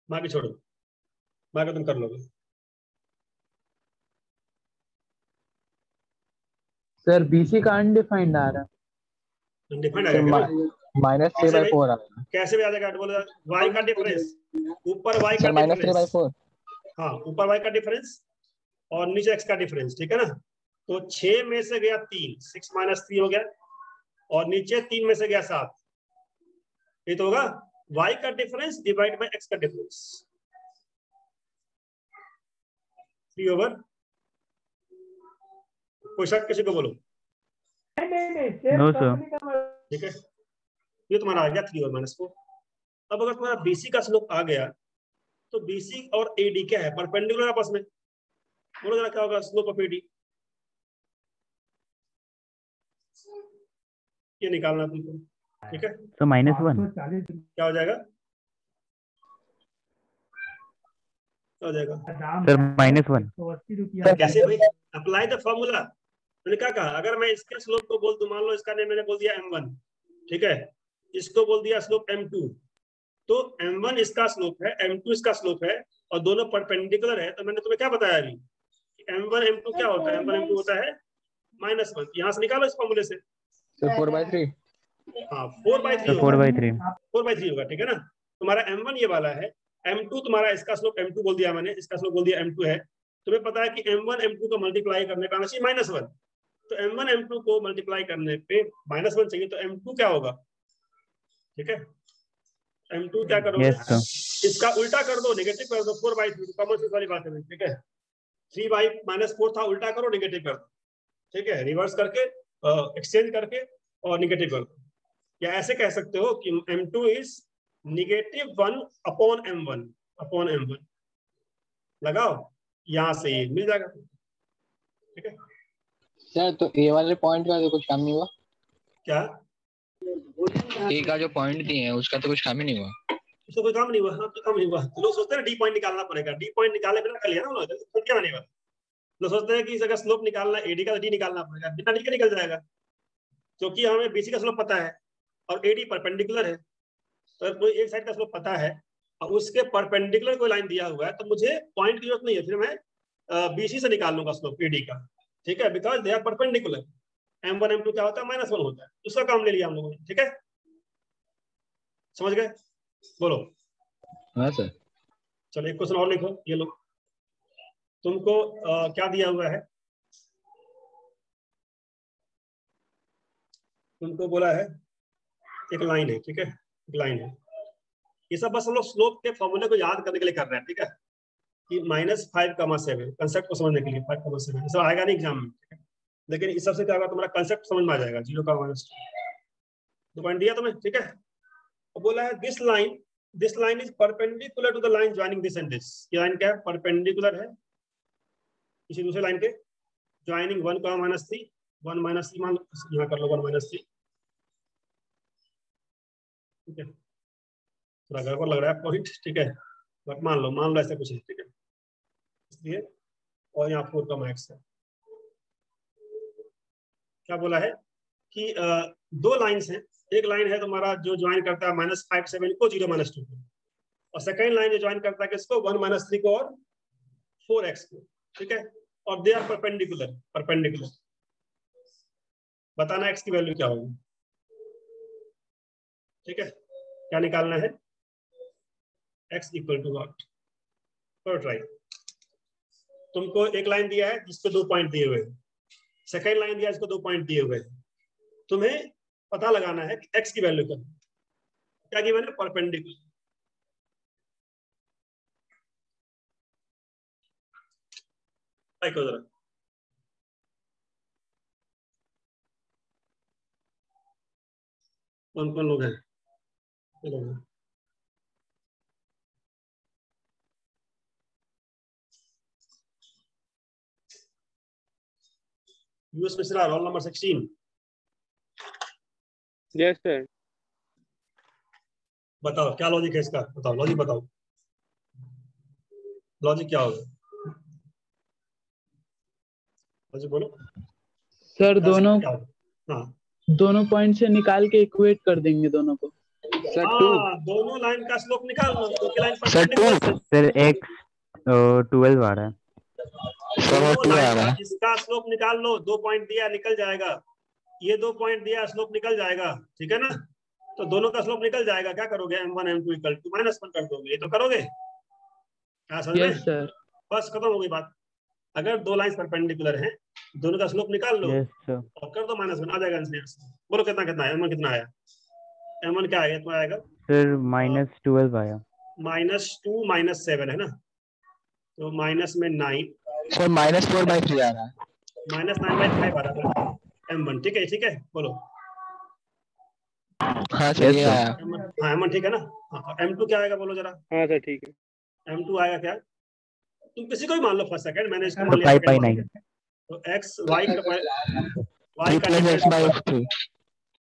Speaker 2: बाकी छोड़ो, बाकी तुम कर लोगे।
Speaker 7: सर बीसी का अनडिफाइंड आ रहा।
Speaker 2: अनडिफाइंड आएगा
Speaker 5: -3/4 आ रहा है।
Speaker 2: कैसे भी आ जाएगा, बोलो y का डिफरेंस, ऊपर y का
Speaker 5: सर
Speaker 2: डिफरेंस,
Speaker 5: -3/4।
Speaker 2: हाँ ऊपर y का डिफरेंस और नीचे x का डिफरेंस। ठीक है ना, तो 6 में से गया 3, 6 - 3 हो गया, और नीचे 3 में से गया 7, ये तो होगा y का डिफरेंस डिवाइड बाय x का डिफरेंस, 3/। कोई शक किसी को बोलो?
Speaker 4: No sir.
Speaker 2: ठीक है, ये तुम्हारा आ गया 3/-4। अब अगर तुम्हारा बीसी का स्लोप आ गया तो बीसी और एडी क्या है, परपेंडिकुलर आपस में, बोलो जरा क्या होगा स्लोप ऑफ एडी, ये निकालना तुमको। ठीक है,
Speaker 4: तो -1
Speaker 2: क्या हो जाएगा, क्या हो जाएगा
Speaker 4: सर, -1।
Speaker 2: कैसे भाई, अप्लाई द फॉर्मूला। मैंने क्या कहा, अगर मैं इसके स्लोप को बोल दूं, मान लो इसका नेम मैंने बोल दिया m1, ठीक है, इसको बोल दिया स्लोप m2, तो m1 इसका स्लोप है, m2 इसका स्लोप है, और दोनों परपेंडिकुलर है। तो मैंने तुम्हें क्या बताया अभी, m1 m2 क्या होता है, m1 m2 होता है -1। यहाँ से निकालो इस फॉर्मूले से।
Speaker 5: सर 4/3।
Speaker 2: हाँ 4/3
Speaker 4: तो 4/3
Speaker 2: 4/3 होगा। ठीक है ना, तुम्हारा m1 ये वाला है, m2 तुम्हारा इसका स्लोप m2 बोल दिया मैंने, इसका स्लोप बोल दिया m2 है। तुम्हें पता है कि m1 m2 को मल्टीप्लाई करने का चाहिए -1, तो m1 m2 को मल्टीप्लाई करने पे -1 चाहिए, तो m2 क्या होगा। ठीक है, m2 क्या करोगे,
Speaker 4: यस सर।
Speaker 2: इसका उल्टा कर दो, नेगेटिव कर दो, 4/3 कॉमन सेंस वाली बात है। ठीक है, 3/-4 था, उल्टा करो, नेगेटिव कर दो। ठीक है, रिवर्स करके एक्सचेंज करके और नेगेटिव कर दो, या ऐसे कह सकते हो कि m2 is -1/m1 upon m1, लगाओ यहां से ये मिल जाएगा। ठीक है,
Speaker 5: सर तो ए वाले पॉइंट का तो कुछ काम नहीं हुआ,
Speaker 2: क्या
Speaker 8: ए का जो पॉइंट दिए हैं उसका तो कुछ काम ही नहीं हुआ।
Speaker 2: उसको कोई काम नहीं हुआ, हाँ तो काम नहीं हुआ। लोग सोचते हैं डी पॉइंट निकालना पड़ेगा, डी पॉइंट निकाले बिना कर लिया ना उन्होंने, तो क्या नहीं हुआ। लोग सोचते हैं कि अगर स्लोप निकालना एडी का, डी निकालना पड़ेगा, बिना डी के निकल जाएगा, क्योंकि हमें बीसी का स्लोप पता है और एडी परपेंडिकुलर है। तो कोई एक साइड का स्लोप पता है और उसके परपेंडिकुलर कोई लाइन दिया हुआ है, तो मुझे पॉइंट की जरूरत नहीं है, फिर मैं बीसी से निकाल लूंगा स्लोप एडी का। ठीक है, because they are perpendicular. m1 m2 क्या होता है, -1 होता है, उसका काम ले लिया हम लोगों ने। ठीक है, समझ गए, बोलो।
Speaker 5: हाँ सर।
Speaker 2: चलो एक क्वेश्चन और लिखो, ये लो, तुमको क्या दिया हुआ है, तुमको बोला है एक लाइन है, ठीक है, एक लाइन है। ये सब बस हम लोग स्लोप के फॉर्मूले को याद करने के लिए कर रहे हैं, ठीक है, कि -5,7 कंसेप्ट को समझने के लिए 5,7 सब आएगा नहीं एग्जाम में, ठीक है, लेकिन इस सबसे क्या होगा तुम्हारा कंसेप्ट समझ में आ जाएगा। 0 का -2 पॉइंट दिया तुम्हें, ठीक है। और बोला है this line is perpendicular to the line joining this and this. ये लाइन क्या है? परपेंडिकुलर है किसी दूसरे लाइन के ज्वाइनिंग 1, -3 1 -3 मान यहाँ कर लो 1 -3, ठीक है, थोड़ा गड़बड़ लग रहा है पॉइंट, ठीक है, बट मान लो ऐसा कुछ है, ठीक है, इसलिए। और यहाँ 4 का मैक्स है। क्या बोला है कि दो लाइंस हैं, एक लाइन है तुम्हारा जो ज्वाइन करता है -5,7 को 0 -2 को, और सेकंड लाइन जो ज्वाइन करता है किसको 1 -3 को और 4x को, ठीक है, और दे आर परपेंडिकुलर। बताना x की वैल्यू क्या होगी, ठीक है, क्या निकालना है, x इक्वल टू व्हाट, करो ट्राई। तुमको एक लाइन दिया है जिसको 2 पॉइंट दिए हुए हैं, सेकंड लाइन दिया है जिसको 2 पॉइंट दिए हुए हैं, तुम्हें पता लगाना है कि x की वैल्यू क्या गिवन है, परपेंडिकुलर। जरा कौन लोग हैं, US Mishra, roll number 16।
Speaker 6: Yes sir.
Speaker 2: बताओ क्या लॉजिक है इसका, बताओ लॉजिक बताओ, लॉजिक क्या होगा, लॉजिक बोलो
Speaker 7: सर दोनों
Speaker 2: क्या होगा? हाँ
Speaker 7: दोनों पॉइंट से निकाल के इक्वेट कर देंगे दोनों को।
Speaker 3: सर 2
Speaker 2: दोनों लाइन का स्लोप निकाल लो, क्योंकि लाइन
Speaker 3: सर 2
Speaker 4: सर x 12 आ रहा है।
Speaker 2: दोनों लाइन का इसका स्लोप निकाल लो, 2 पॉइंट दिया निकल जाएगा, ये 2 पॉइंट दिया स्लोप निकल जाएगा, ठीक है ना, तो दोनों का स्लोप निकल जाएगा। क्या करोगे, m1 m2 इक्वल टू -1 कर दोगे, ये तो करोगे, क्या समझ में?
Speaker 7: Yes sir.
Speaker 2: बस खत्म हो गई बात। अगर दो लाइंस परपेंडिकुलर हैं, दोनों का स्लोप निकाल लो
Speaker 4: यस सर।
Speaker 2: और कर दो -1, आ जाएगा आंसर। बोलो कितना कितना है, m1 कितना आया, m1 क्या आएगा, इतना आएगा
Speaker 4: सर -12 आया।
Speaker 2: -2 -7 है ना, तो माइनस में 9,
Speaker 5: सर -4/3 आ रहा है।
Speaker 2: -9/5 आ रहा है m1, ठीक है, ठीक है, बोलो।
Speaker 5: हाँ सर ये आया।
Speaker 2: हाँ m1 ठीक है ना। हाँ, m2 क्या आएगा बोलो जरा,
Speaker 6: हाँ सर ठीक है।
Speaker 2: m2 आएगा क्या, तुम किसी को भी मान लो फर्स्ट सेकंड, मैंने इसको मान
Speaker 4: तो
Speaker 2: लिया
Speaker 4: 5/9।
Speaker 2: तो x y का
Speaker 5: 3 + x/3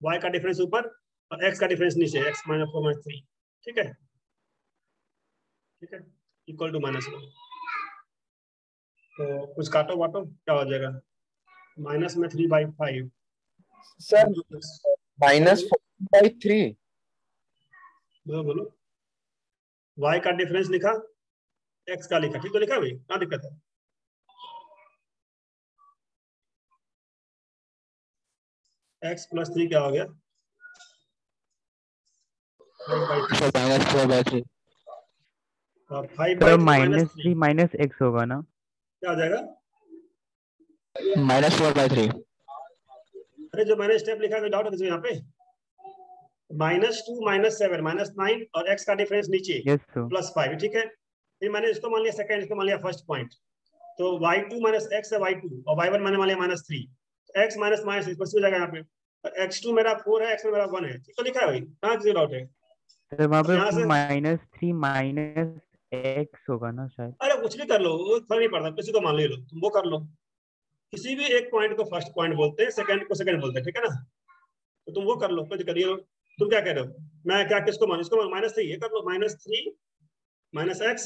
Speaker 2: y का डिफरेंस ऊपर और x का डिफरेंस नीचे, x -4 -3, ठीक है, ठीक है, इक्वल टू -1। तो कुछ काटो वाटो क्या हो जाएगा, माइनस में 3/5
Speaker 3: सर -4/3
Speaker 2: बोलो y का डिफरेंस लिखा, x का लिखा, ठीक तो लिखा भाई, क्या दिक्कत है, x + 3 क्या हो गया,
Speaker 5: -4/3
Speaker 2: और
Speaker 4: तो
Speaker 2: 5/3
Speaker 4: -3 -x होगा ना,
Speaker 2: क्या हो जाएगा,
Speaker 5: -4/3।
Speaker 2: अरे जो मैंने स्टेप लिखा है डाउट है किसी यहाँ पे, -2 -7 -9 और x का डिफरेंस नीचे
Speaker 4: यस सर।
Speaker 2: +5, ठीक है। फिर मैंने इसको मान लिया सेकंड, इसको मान लिया फर्स्ट पॉइंट, तो y2 - x है y2 और y1 मैंने मान लिया -3, तो x माइनस इक्वल हो जाएगा यहाँ पे, और x2 मेरा 4 है, x मेरा 1 है, ठीक तो लिखा है भाई, कहाँ किसी डाउट है?
Speaker 4: सर वहाँ पे
Speaker 2: यहाँ से
Speaker 4: -3 -x होगा ना शायद।
Speaker 2: अरे कुछ भी कर लो, वो फर्क नहीं पड़ता, किसी को मान लो, तुम वो कर लो, किसी भी एक पॉइंट को फर्स्ट पॉइंट बोलते हैं, सेकंड को सेकंड बोलते हैं, ठीक है ना, तो तुम वो कर लो, कोई दिक्कत नहीं है। तुम क्या कह रहे हो, मैं क्या किसको मान, इसको -3, ये कर लो, -3 -x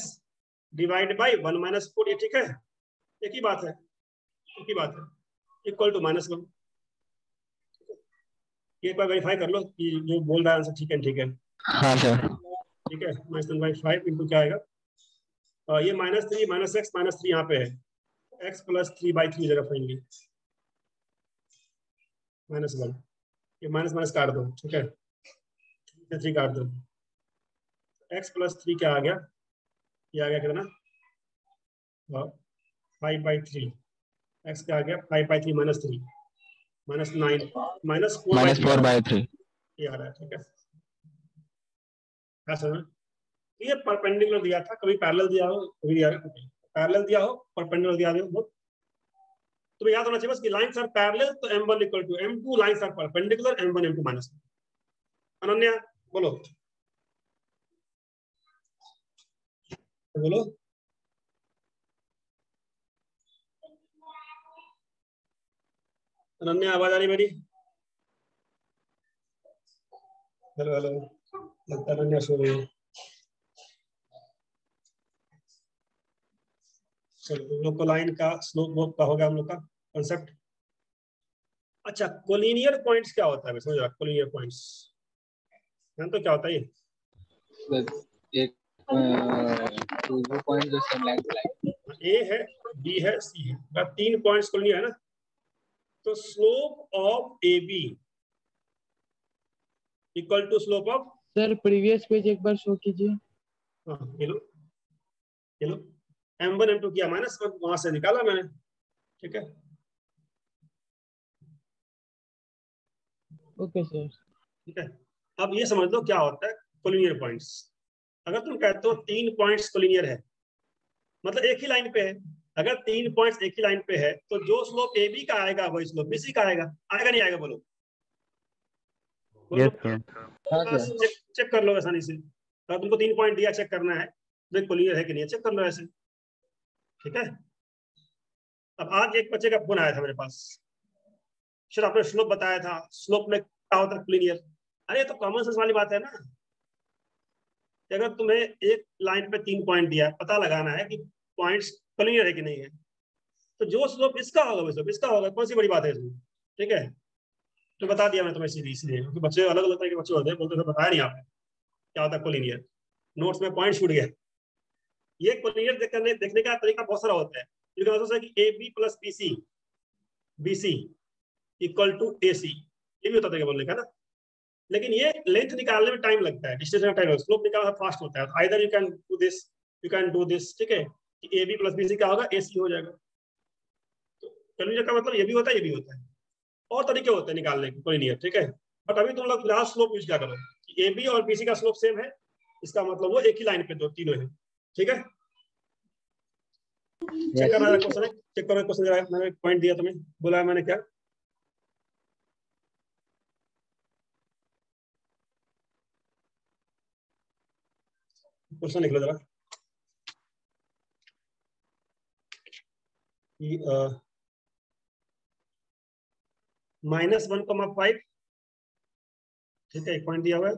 Speaker 2: डिवाइड बाई 1 -4, ये ठीक है, एक ही बात है, एक ही बात है, इक्वल टू -1। ये एक बार वेरीफाई कर लो कि जो बोल रहा है आंसर ठीक है, ठीक है,
Speaker 5: हाँ सर
Speaker 2: ठीक है, -1/5 इंटू क्या आएगा, और ये -3 -x -3 यहाँ पे है, x + 3/3 जगह फाइनली -1, ये माइनस काट दो, ठीक है, 3 काट दो, x + 3 क्या आ गया, ये आ गया कितना, 5/3, x क्या आ गया 5/3 -3 -9 -4/3
Speaker 5: -4/3
Speaker 2: ये आ रहा है, ठीक है। क्या समझ? तो ये परपेंडिकुलर दिया था, कभी पैरेलल दिया हो, कभी पैरेलल दिया हो, परपेंडिकुलर दिया हो। तो याद होना चाहिए बस कि लाइंस आर पैरेलल तो m1 equal to m2, lines are perpendicular m1 m2 minus. Ananya बोलो बोलो। अनन्या आवाज आ रही मेरी? हेलो हेलो, लगता है अनन्या सो रही है। चलो हम लोग को लाइन का स्लोप वोप का होगा हम लोग का कॉन्सेप्ट। अच्छा, कोलिनियर पॉइंट्स क्या होता है? समझ रहा? कोलिनियर पॉइंट्स तो क्या होता है ये?
Speaker 8: एक टू पॉइंट जो सेम लाइन
Speaker 2: ए है, बी है, सी है, बस 3 पॉइंट्स कोलिनियर है ना। तो slope of A B equal to slope of,
Speaker 7: sir previous page एक बार शो कीजिए।
Speaker 2: ये लो m1 m2 किया माइनस, वहां से निकाला मैंने, ठीक है।
Speaker 7: Okay sir.
Speaker 2: ठीक है, अब ये समझ लो क्या होता है कोलिनियर पॉइंट्स। अगर तुम कहते हो 3 पॉइंट्स कोलिनियर है, मतलब एक ही लाइन पे है। अगर 3 पॉइंट्स एक ही लाइन पे है तो जो स्लोप ए बी का आएगा वही स्लोप बी सी का आएगा। आएगा नहीं आएगा? बोलो
Speaker 4: यस सर।
Speaker 2: चेक कर लो आसानी से। अगर तुमको 3 पॉइंट दिया, चेक करना है तो कोलिनियर है कि नहीं, चेक कर लो ऐसे, ठीक है। अब आज एक बच्चे का फोन आया था मेरे पास, सर आपने स्लोप बताया था, स्लोप में क्या होता है कोलिनियर। अरे तो कॉमन सेंस वाली बात है ना। अगर तुम्हें एक लाइन पे 3 पॉइंट दिया, पता लगाना है कि पॉइंट्स कोलिनियर है कि नहीं है, तो जो स्लोप इसका होगा वो स्लोप इसका होगा। कौन सी बड़ी बात है इसमें? ठीक है, तो बता दिया मैं तुम्हें सीधी, इसलिए क्योंकि बच्चे अलग अलग तरह के बच्चे होते हैं, बोलते थे बताया नहीं आपने क्या होता है कोलिनियर, नोट्स में पॉइंट छूट गया। ये कोलिनियर देखने का तरीका बहुत सारा होता है। यू कैन आल्सो से कि A B plus B C equal to A C, ये भी होता है बोलने का ना। लेकिन ये लेंथ निकालने में टाइम लगता है, डिस्टेंस में टाइम लगता है, स्लोप निकालना फास्ट होता है। Either you can do this, ठीक है, कि A B plus B C क्या होगा, ए सी हो जाएगा। तो कोलिनियर का मतलब ये भी होता है, ये भी होता है, और तरीके होते हैं निकालने के कोलिनियर, ठीक है। बट अभी तुम लोग फिलहाल स्लोप यूज क्या करो, ए बी और बी सी का स्लोप सेम है, इसका मतलब वो एक ही लाइन पे दो तीनों है, ठीक है। चेक करना है क्वेश्चन, चेक करो क्वेश्चन। मैंने पॉइंट दिया तुम्हें, बोला मैंने क्या? क्वेश्चन लिख लो जरा। -1,5, ठीक है, एक पॉइंट दिया हुआ है।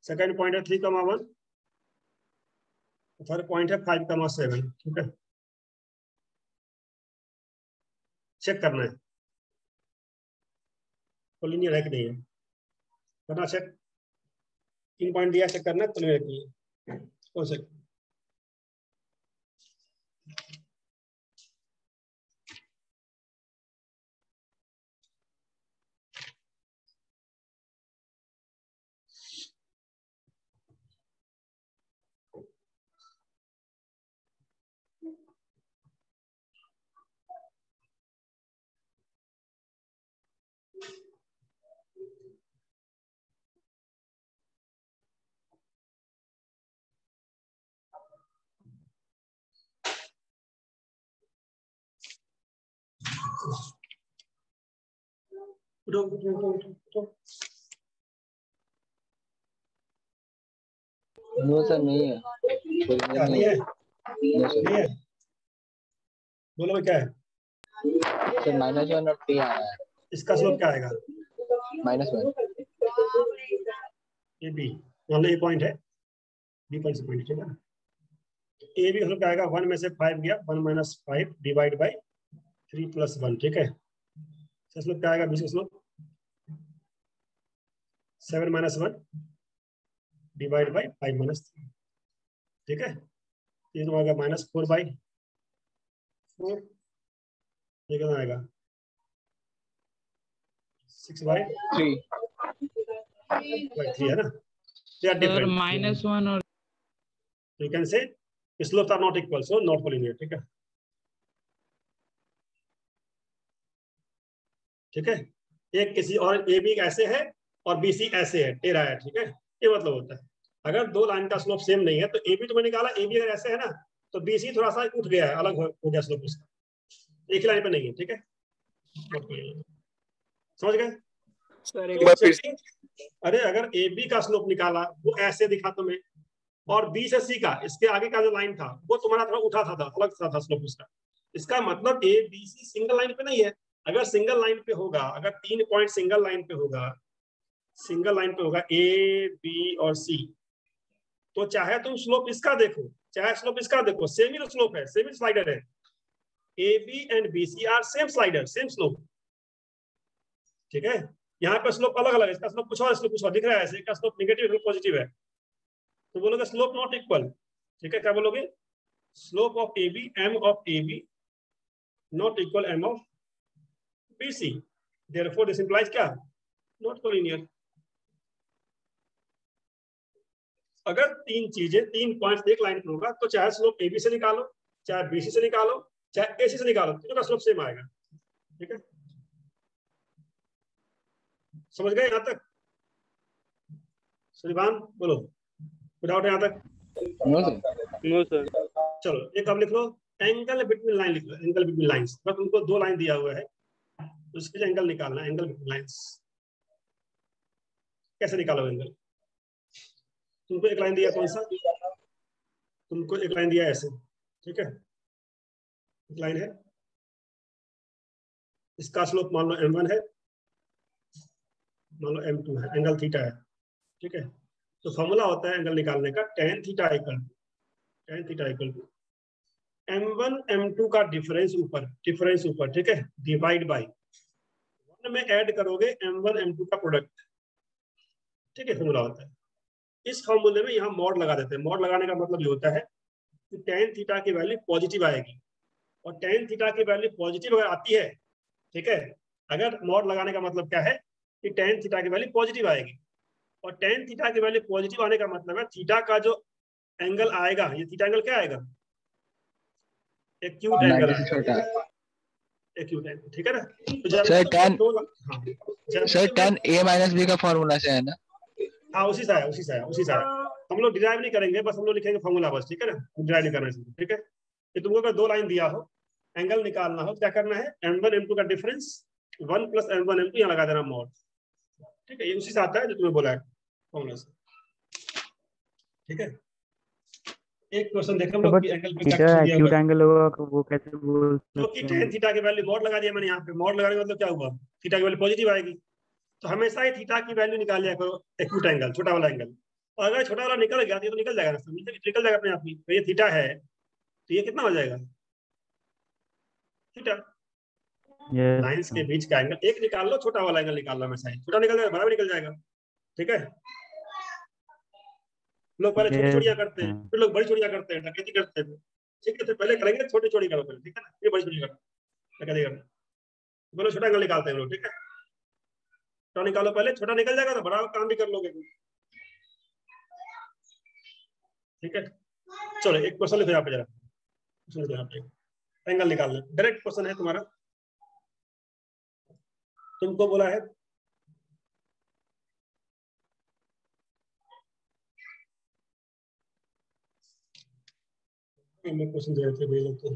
Speaker 2: सेकंड पॉइंट है 3,1, थर्ड पॉइंट है 5,7, ठीक है। चेक करना है कोलिनियर है कि नहीं है, करना चेक। 3 पॉइंट दिया, चेक करना है कोलिनियर है कि नहीं है। कौन से? उठो।
Speaker 8: नो सर नहीं है,
Speaker 2: क्या नहीं है? नहीं है, बोलो भाई क्या है?
Speaker 8: सर -1 और 3 आ रहा है।
Speaker 2: इसका स्लोप क्या आएगा?
Speaker 8: -1
Speaker 2: ए बी, मान लो ये पॉइंट है, बी पॉइंट से पॉइंट, ठीक है। ए बी स्लोप क्या आएगा? 1 में से 5 गया, 1 - 5 डिवाइड बाई 3 + 1, ठीक है। स्लोप क्या आएगा? बी से स्लोप 7 - 1 डिवाइड बाई 5 - 3, ठीक है। ये तो आएगा -4/4, ये कितना आएगा? 6/3 है ना। They are
Speaker 7: sir
Speaker 2: different.
Speaker 7: -1 और
Speaker 2: You can say slopes are not equal, so not collinear, ठीक है। ठीक है, एक किसी और ए बी ऐसे है और बी सी ऐसे है, टेढ़ा है, ठीक है, ये मतलब होता है। अगर दो लाइन का स्लोप सेम नहीं है तो ए बी तो मैंने निकाला, ए बी अगर ऐसे है ना तो बी सी थोड़ा सा उठ गया है, अलग हो गया स्लोप उसका, एक ही लाइन पे नहीं है, ठीक है, समझ गए?
Speaker 3: सर एक
Speaker 2: तो
Speaker 3: बार फिर
Speaker 2: चलिए, अरे अगर ए बी का स्लोप निकाला वो ऐसे दिखा तुम्हें, और बी से सी का इसके आगे का जो लाइन था वो तुम्हारा थोड़ा उठा था, अलग सा था स्लोप उसका, इसका मतलब A B C single line पे नहीं है। अगर सिंगल लाइन पे होगा, अगर 3 पॉइंट सिंगल लाइन पे होगा, सिंगल लाइन पे होगा ए बी और सी, तो चाहे तुम स्लोप इसका देखो चाहे स्लोप इसका देखो, सेम ही स्लोप है, सेम ही स्लाइडर है। A B and B C are same slider, same slope, ठीक है। यहाँ पे स्लोप अलग अलग है, इसका स्लोप कुछ और, इसका कुछ और दिख रहा है, इसका स्लोप नेगेटिव पॉजिटिव है, तो बोलोगे स्लोप नॉट इक्वल, ठीक है। क्या बोलोगे? Slope of A B, M of A B not equal M of B C, therefore this implies क्या? Not collinear. अगर तीन चीजें, 3 पॉइंट्स एक लाइन पे होगा तो चाहे स्लोप ए बी से निकालो, चाहे बी सी से निकालो, चाहे ए सी से निकालो, तीनों का स्लोप सेम आएगा, ठीक है। समझ गए यहाँ तक? श्रीमान बोलो, डाउट है यहाँ तक?
Speaker 6: No sir.
Speaker 2: चलो एक अब लिख लो, एंगल बिटवीन लाइन लिख लो, एंगल बिटवीन लाइंस। बस तुमको 2 लाइन दिया हुआ है, उसके लिए एंगल निकालना है, एंगल बिटवीन लाइंस। कैसे निकालो एंगल? तुमको एक लाइन दिया, कौन सा? तुमको एक लाइन दिया ऐसे, ठीक है, एक लाइन है, इसका स्लोप मान लो m1 है, मान लो m2 है, एंगल थीटा है, ठीक है। तो फॉर्मूला होता है एंगल निकालने का, tan theta equal to m1 m2 का डिफरेंस ऊपर, ठीक है, डिवाइड बाई 1 में ऐड करोगे m1 m2 का प्रोडक्ट, ठीक है, फॉर्मूला होता है। इस फॉर्मूले में यहाँ मॉड लगा देते हैं। मॉड लगाने का मतलब ये होता है कि tan थीटा की वैल्यू पॉजिटिव आएगी, और tan थीटा की वैल्यू पॉजिटिव अगर आती है, ठीक है, अगर मॉड लगाने का मतलब क्या है कि tan थीटा की वैल्यू पॉजिटिव आएगी, और tan थीटा की वैल्यू पॉजिटिव आने का मतलब है थीटा का जो एंगल आएगा, ये थीटा एंगल क्या आएगा? एक्यूट एंगल
Speaker 5: 90 से छोटा।
Speaker 2: एक्यूट एंगल, ठीक है ना। तो जब
Speaker 5: सर tan सर
Speaker 2: जब
Speaker 5: tan a माइनस बी का फॉर्मूला से है ना?
Speaker 2: हाँ उसी से आया। हम लोग डिराइव नहीं करेंगे, बस हम लोग लिखेंगे फॉर्मूला बस, ठीक है ना, डिराइव नहीं करना है, ठीक है। कि तुमको अगर 2 लाइन दिया हो, एंगल निकालना हो, क्या करना है? m1 m2 का डिफरेंस 1 प्लस m1 m2 यहाँ लगा देना मॉड, ठीक है, ये उसी से आता है जो तुम्हें बोला है फॉर्मूला से, ठीक है। एक क्वेश्चन देखो हम
Speaker 4: तो
Speaker 2: लोग
Speaker 4: बट
Speaker 2: कि एंगल पे क्या
Speaker 4: थीटा
Speaker 2: क्वेश्चन दिया हुआ
Speaker 4: एक्यूट
Speaker 2: है।
Speaker 4: एंगल होगा तो वो कैसे बोल
Speaker 2: क्योंकि
Speaker 4: सकते
Speaker 2: tan
Speaker 4: हैं?
Speaker 2: थीटा की वैल्यू मॉड लगा दिया मैंने यहाँ पे, मॉड लगाने का मतलब क्या हुआ? थीटा की वैल्यू पॉजिटिव आएगी, तो हमेशा ही थीटा की वैल्यू निकाल लिया करो, एक्यूट एंगल, छोटा वाला एंगल। और अगर छोटा वाला निकल गया तो ये तो निकल जाएगा ना, निकल जाएगा अपने आप ही। तो ये थीटा है, तो ये कितना हो जाएगा? थीटा।
Speaker 4: यस
Speaker 2: लाइंस के बीच का एंगल एक निकाल लो, छोटा वाला एंगल निकाल लो हमेशा ही, छोटा निकल जाएगा, बड़ा भी निकल जाएगा, ठीक है। लोग पहले छोटी
Speaker 4: यस
Speaker 2: छोटियां करते हैं, फिर लोग बड़ी छोटियां करते हैं, डकैती करते हैं, ठीक है। तो पहले करेंगे छोटी छोटी करो पहले, ठीक है ना, फिर बड़ी छोटी करो, डकैती करते। बोलो छोटा एंगल निकालते हैं लोग, ठीक है। छोटा निकालो पहले, छोटा निकल जाएगा तो बड़ा काम भी कर लोगे, ठीक है। चलो एक क्वेश्चन लिखो यहाँ पे जरा, क्वेश्चन लिखो यहाँ पे, एंगल निकालना, डायरेक्ट क्वेश्चन है तुम्हारा। तुमको बोला है क्वेश्चन दे रहे थे भाई लोग तो।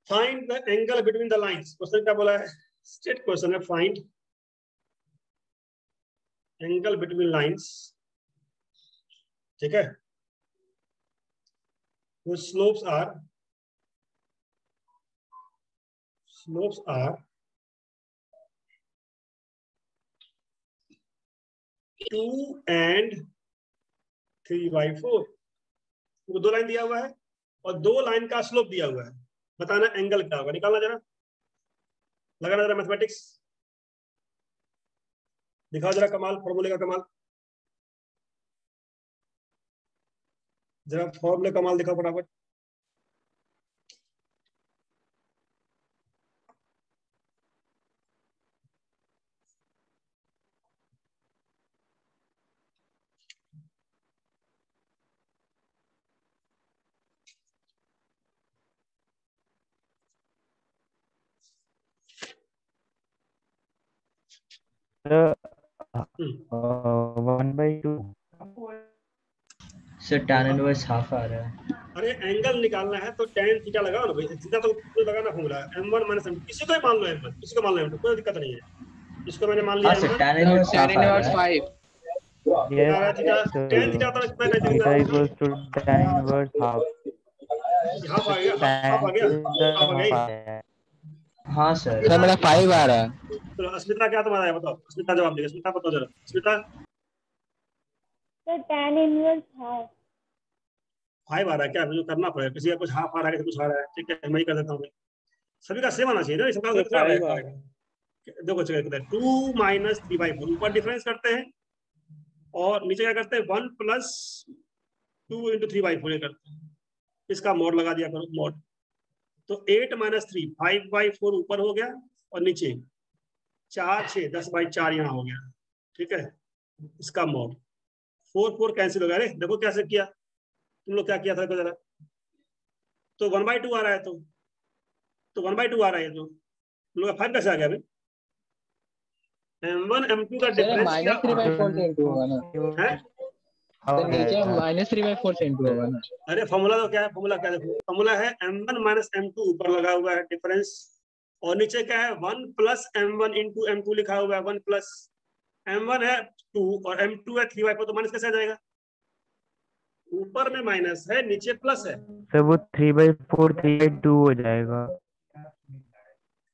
Speaker 2: Find the angle between the lines, question क्या बोला है? स्ट्रेट क्वेश्चन है, फाइंड एंगल बिटवीन लाइंस, ठीक है, वो स्लोप्स आर 2 and 3/4। वो 2 लाइन दिया हुआ है और 2 लाइन का स्लोप दिया हुआ है, बताना एंगल क्या होगा, निकालना जरा, लगाना जरा मैथमेटिक्स, दिखाओ जरा कमाल, फॉर्मूले का कमाल, जरा फॉर्मूले कमाल दिखाओ फटाफट।
Speaker 4: 1/2
Speaker 9: सर tan इनवर्स हाफ आ रहा है।
Speaker 2: अरे एंगल निकालना है तो tan थीटा लगाओ ना भाई, थीटा तो लगाना फॉर्मूला है m1 - m2, किसी को ही मान लो m1, किसी को मान लो m2, कोई दिक्कत नहीं है। इसको मैंने मान लिया
Speaker 9: हाँ sir
Speaker 2: m1,
Speaker 9: tan inverse
Speaker 8: tan
Speaker 9: half आ
Speaker 8: inverse
Speaker 9: रहा है।
Speaker 8: 5
Speaker 2: क्या है थीटा, tan थीटा तो मैं नहीं
Speaker 4: theta
Speaker 2: लिखूंगा,
Speaker 4: equals to tan inverse half
Speaker 2: half आ गया, हाफ आ गया, हाफ आ गया।
Speaker 9: हाँ सर।
Speaker 8: सर मेरा 5 आ रहा है।
Speaker 2: तो अस्मिता क्या तुम्हारा है बताओ, अस्मिता जवाब देगा, अस्मिता बताओ जरा, Asmita.
Speaker 10: Sir tan inverse half.
Speaker 2: 5 आ रहा है क्या, मुझे करना पड़ेगा, किसी का कुछ हाफ आ रहा है, किसी कुछ आ रहा है, ठीक है मैं ही कर देता हूँ। सभी का सेम आना चाहिए ना, सबका देखो चलिए 2 - 3/4 ऊपर डिफरेंस करते हैं और नीचे क्या करते हैं 1 + 2 × 3/4 ये करते हैं, इसका मोड लगा दिया करो, मोड। तो 8 - 3 5/4 ऊपर हो गया और नीचे 4 6 10/4 यहाँ हो गया, ठीक है, इसका मोड। 4 4 कैंसिल हो गया। अरे देखो कैसे किया तुम लोग, क्या किया था जरा, तो 1/2 आ रहा है, तो 1/2 आ रहा है, तो तुम लोग 5 कैसे आ गया भाई? m1 m2 का डिफरेंस क्या
Speaker 8: -3/4 से इंटू होगा ना
Speaker 2: है?
Speaker 8: तो नीचे -3/4 से इंटू होगा ना।
Speaker 2: अरे फॉर्मूला तो क्या है, फॉर्मूला क्या देखो, फॉर्मूला है m1 - m2 ऊपर लगा हुआ है डिफरेंस, और नीचे क्या है 1 + m1 × m2 लिखा हुआ है, 1 + m1 है 2 और m2 है 3/4, तो माइनस कैसे आ जाएगा? ऊपर में माइनस है, नीचे प्लस है।
Speaker 4: सर वो 3/4 3/2 हो जाएगा।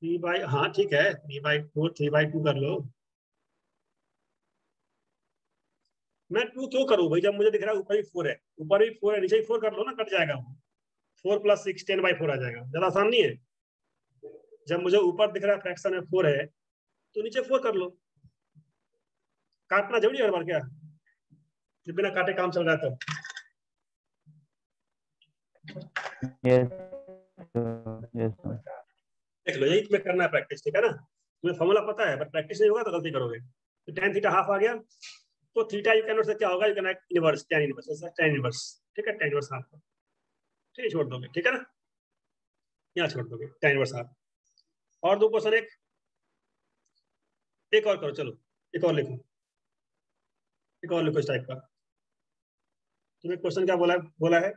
Speaker 2: 3/, हाँ ठीक है 3/4 3/2 कर लो। मैं 2 क्यों करूं भाई, जब मुझे दिख रहा है ऊपर ही 4 है, ऊपर ही 4 है, नीचे ही 4 कर लो ना, कट जाएगा। 4 + 6 10/4 आ जाएगा, ज्यादा आसान नहीं है। जब मुझे ऊपर दिख रहा है फ्रैक्शन में 4 है तो नीचे 4 कर लो। काटना जरूरी है हर बार क्या, जब बिना काटे काम चल रहा है तो।
Speaker 4: यस
Speaker 2: देख लो, यही तुम्हें करना है प्रैक्टिस, ठीक है ना। तुम्हें फॉर्मूला पता है बट प्रैक्टिस नहीं होगा तो गलती करोगे। तो tan थीटा हाफ आ गया, तो थीटा यू कैन नोट से क्या होगा, you can inverse tan inverse, tan inverse, ठीक है, tan इनवर्स हाफ, ठीक है, छोड़ दोगे, ठीक है ना, यहाँ छोड़ दोगे tan इनवर्स हाफ। और दो क्वेश्चन, एक और करो, चलो एक और लिखो, एक और लिखो इस टाइप का। तुम्हें क्वेश्चन क्या बोला है,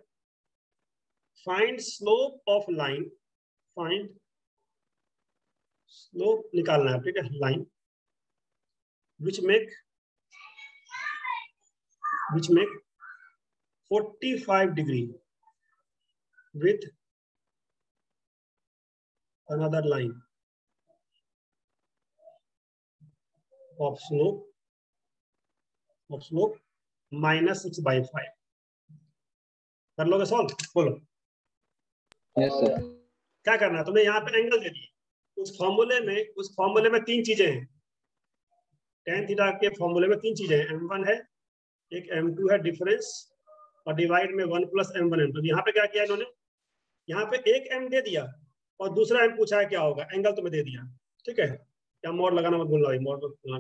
Speaker 2: find slope of line, find slope निकालना है, ठीक है, line which make 45 degree with another line of slope -6/5। कर लोगे सॉल्व, बोलो।
Speaker 8: Yes sir.
Speaker 2: क्या करना है तुम्हें, यहाँ पे एंगल दे दिए, उस फॉर्मूले में 3 चीजें हैं, tan थीटा के फॉर्मूले में 3 चीजें हैं, m1 है, एक m2 है डिफरेंस, और डिवाइड में 1 + m1 m2। यहाँ पे क्या किया इन्होंने, यहाँ पे एक m दे दिया और दूसरा m पूछा है क्या होगा, एंगल तुम्हें दे दिया, ठीक है। क्या मोड लगाना मत भूलना, मोड मत भूलना,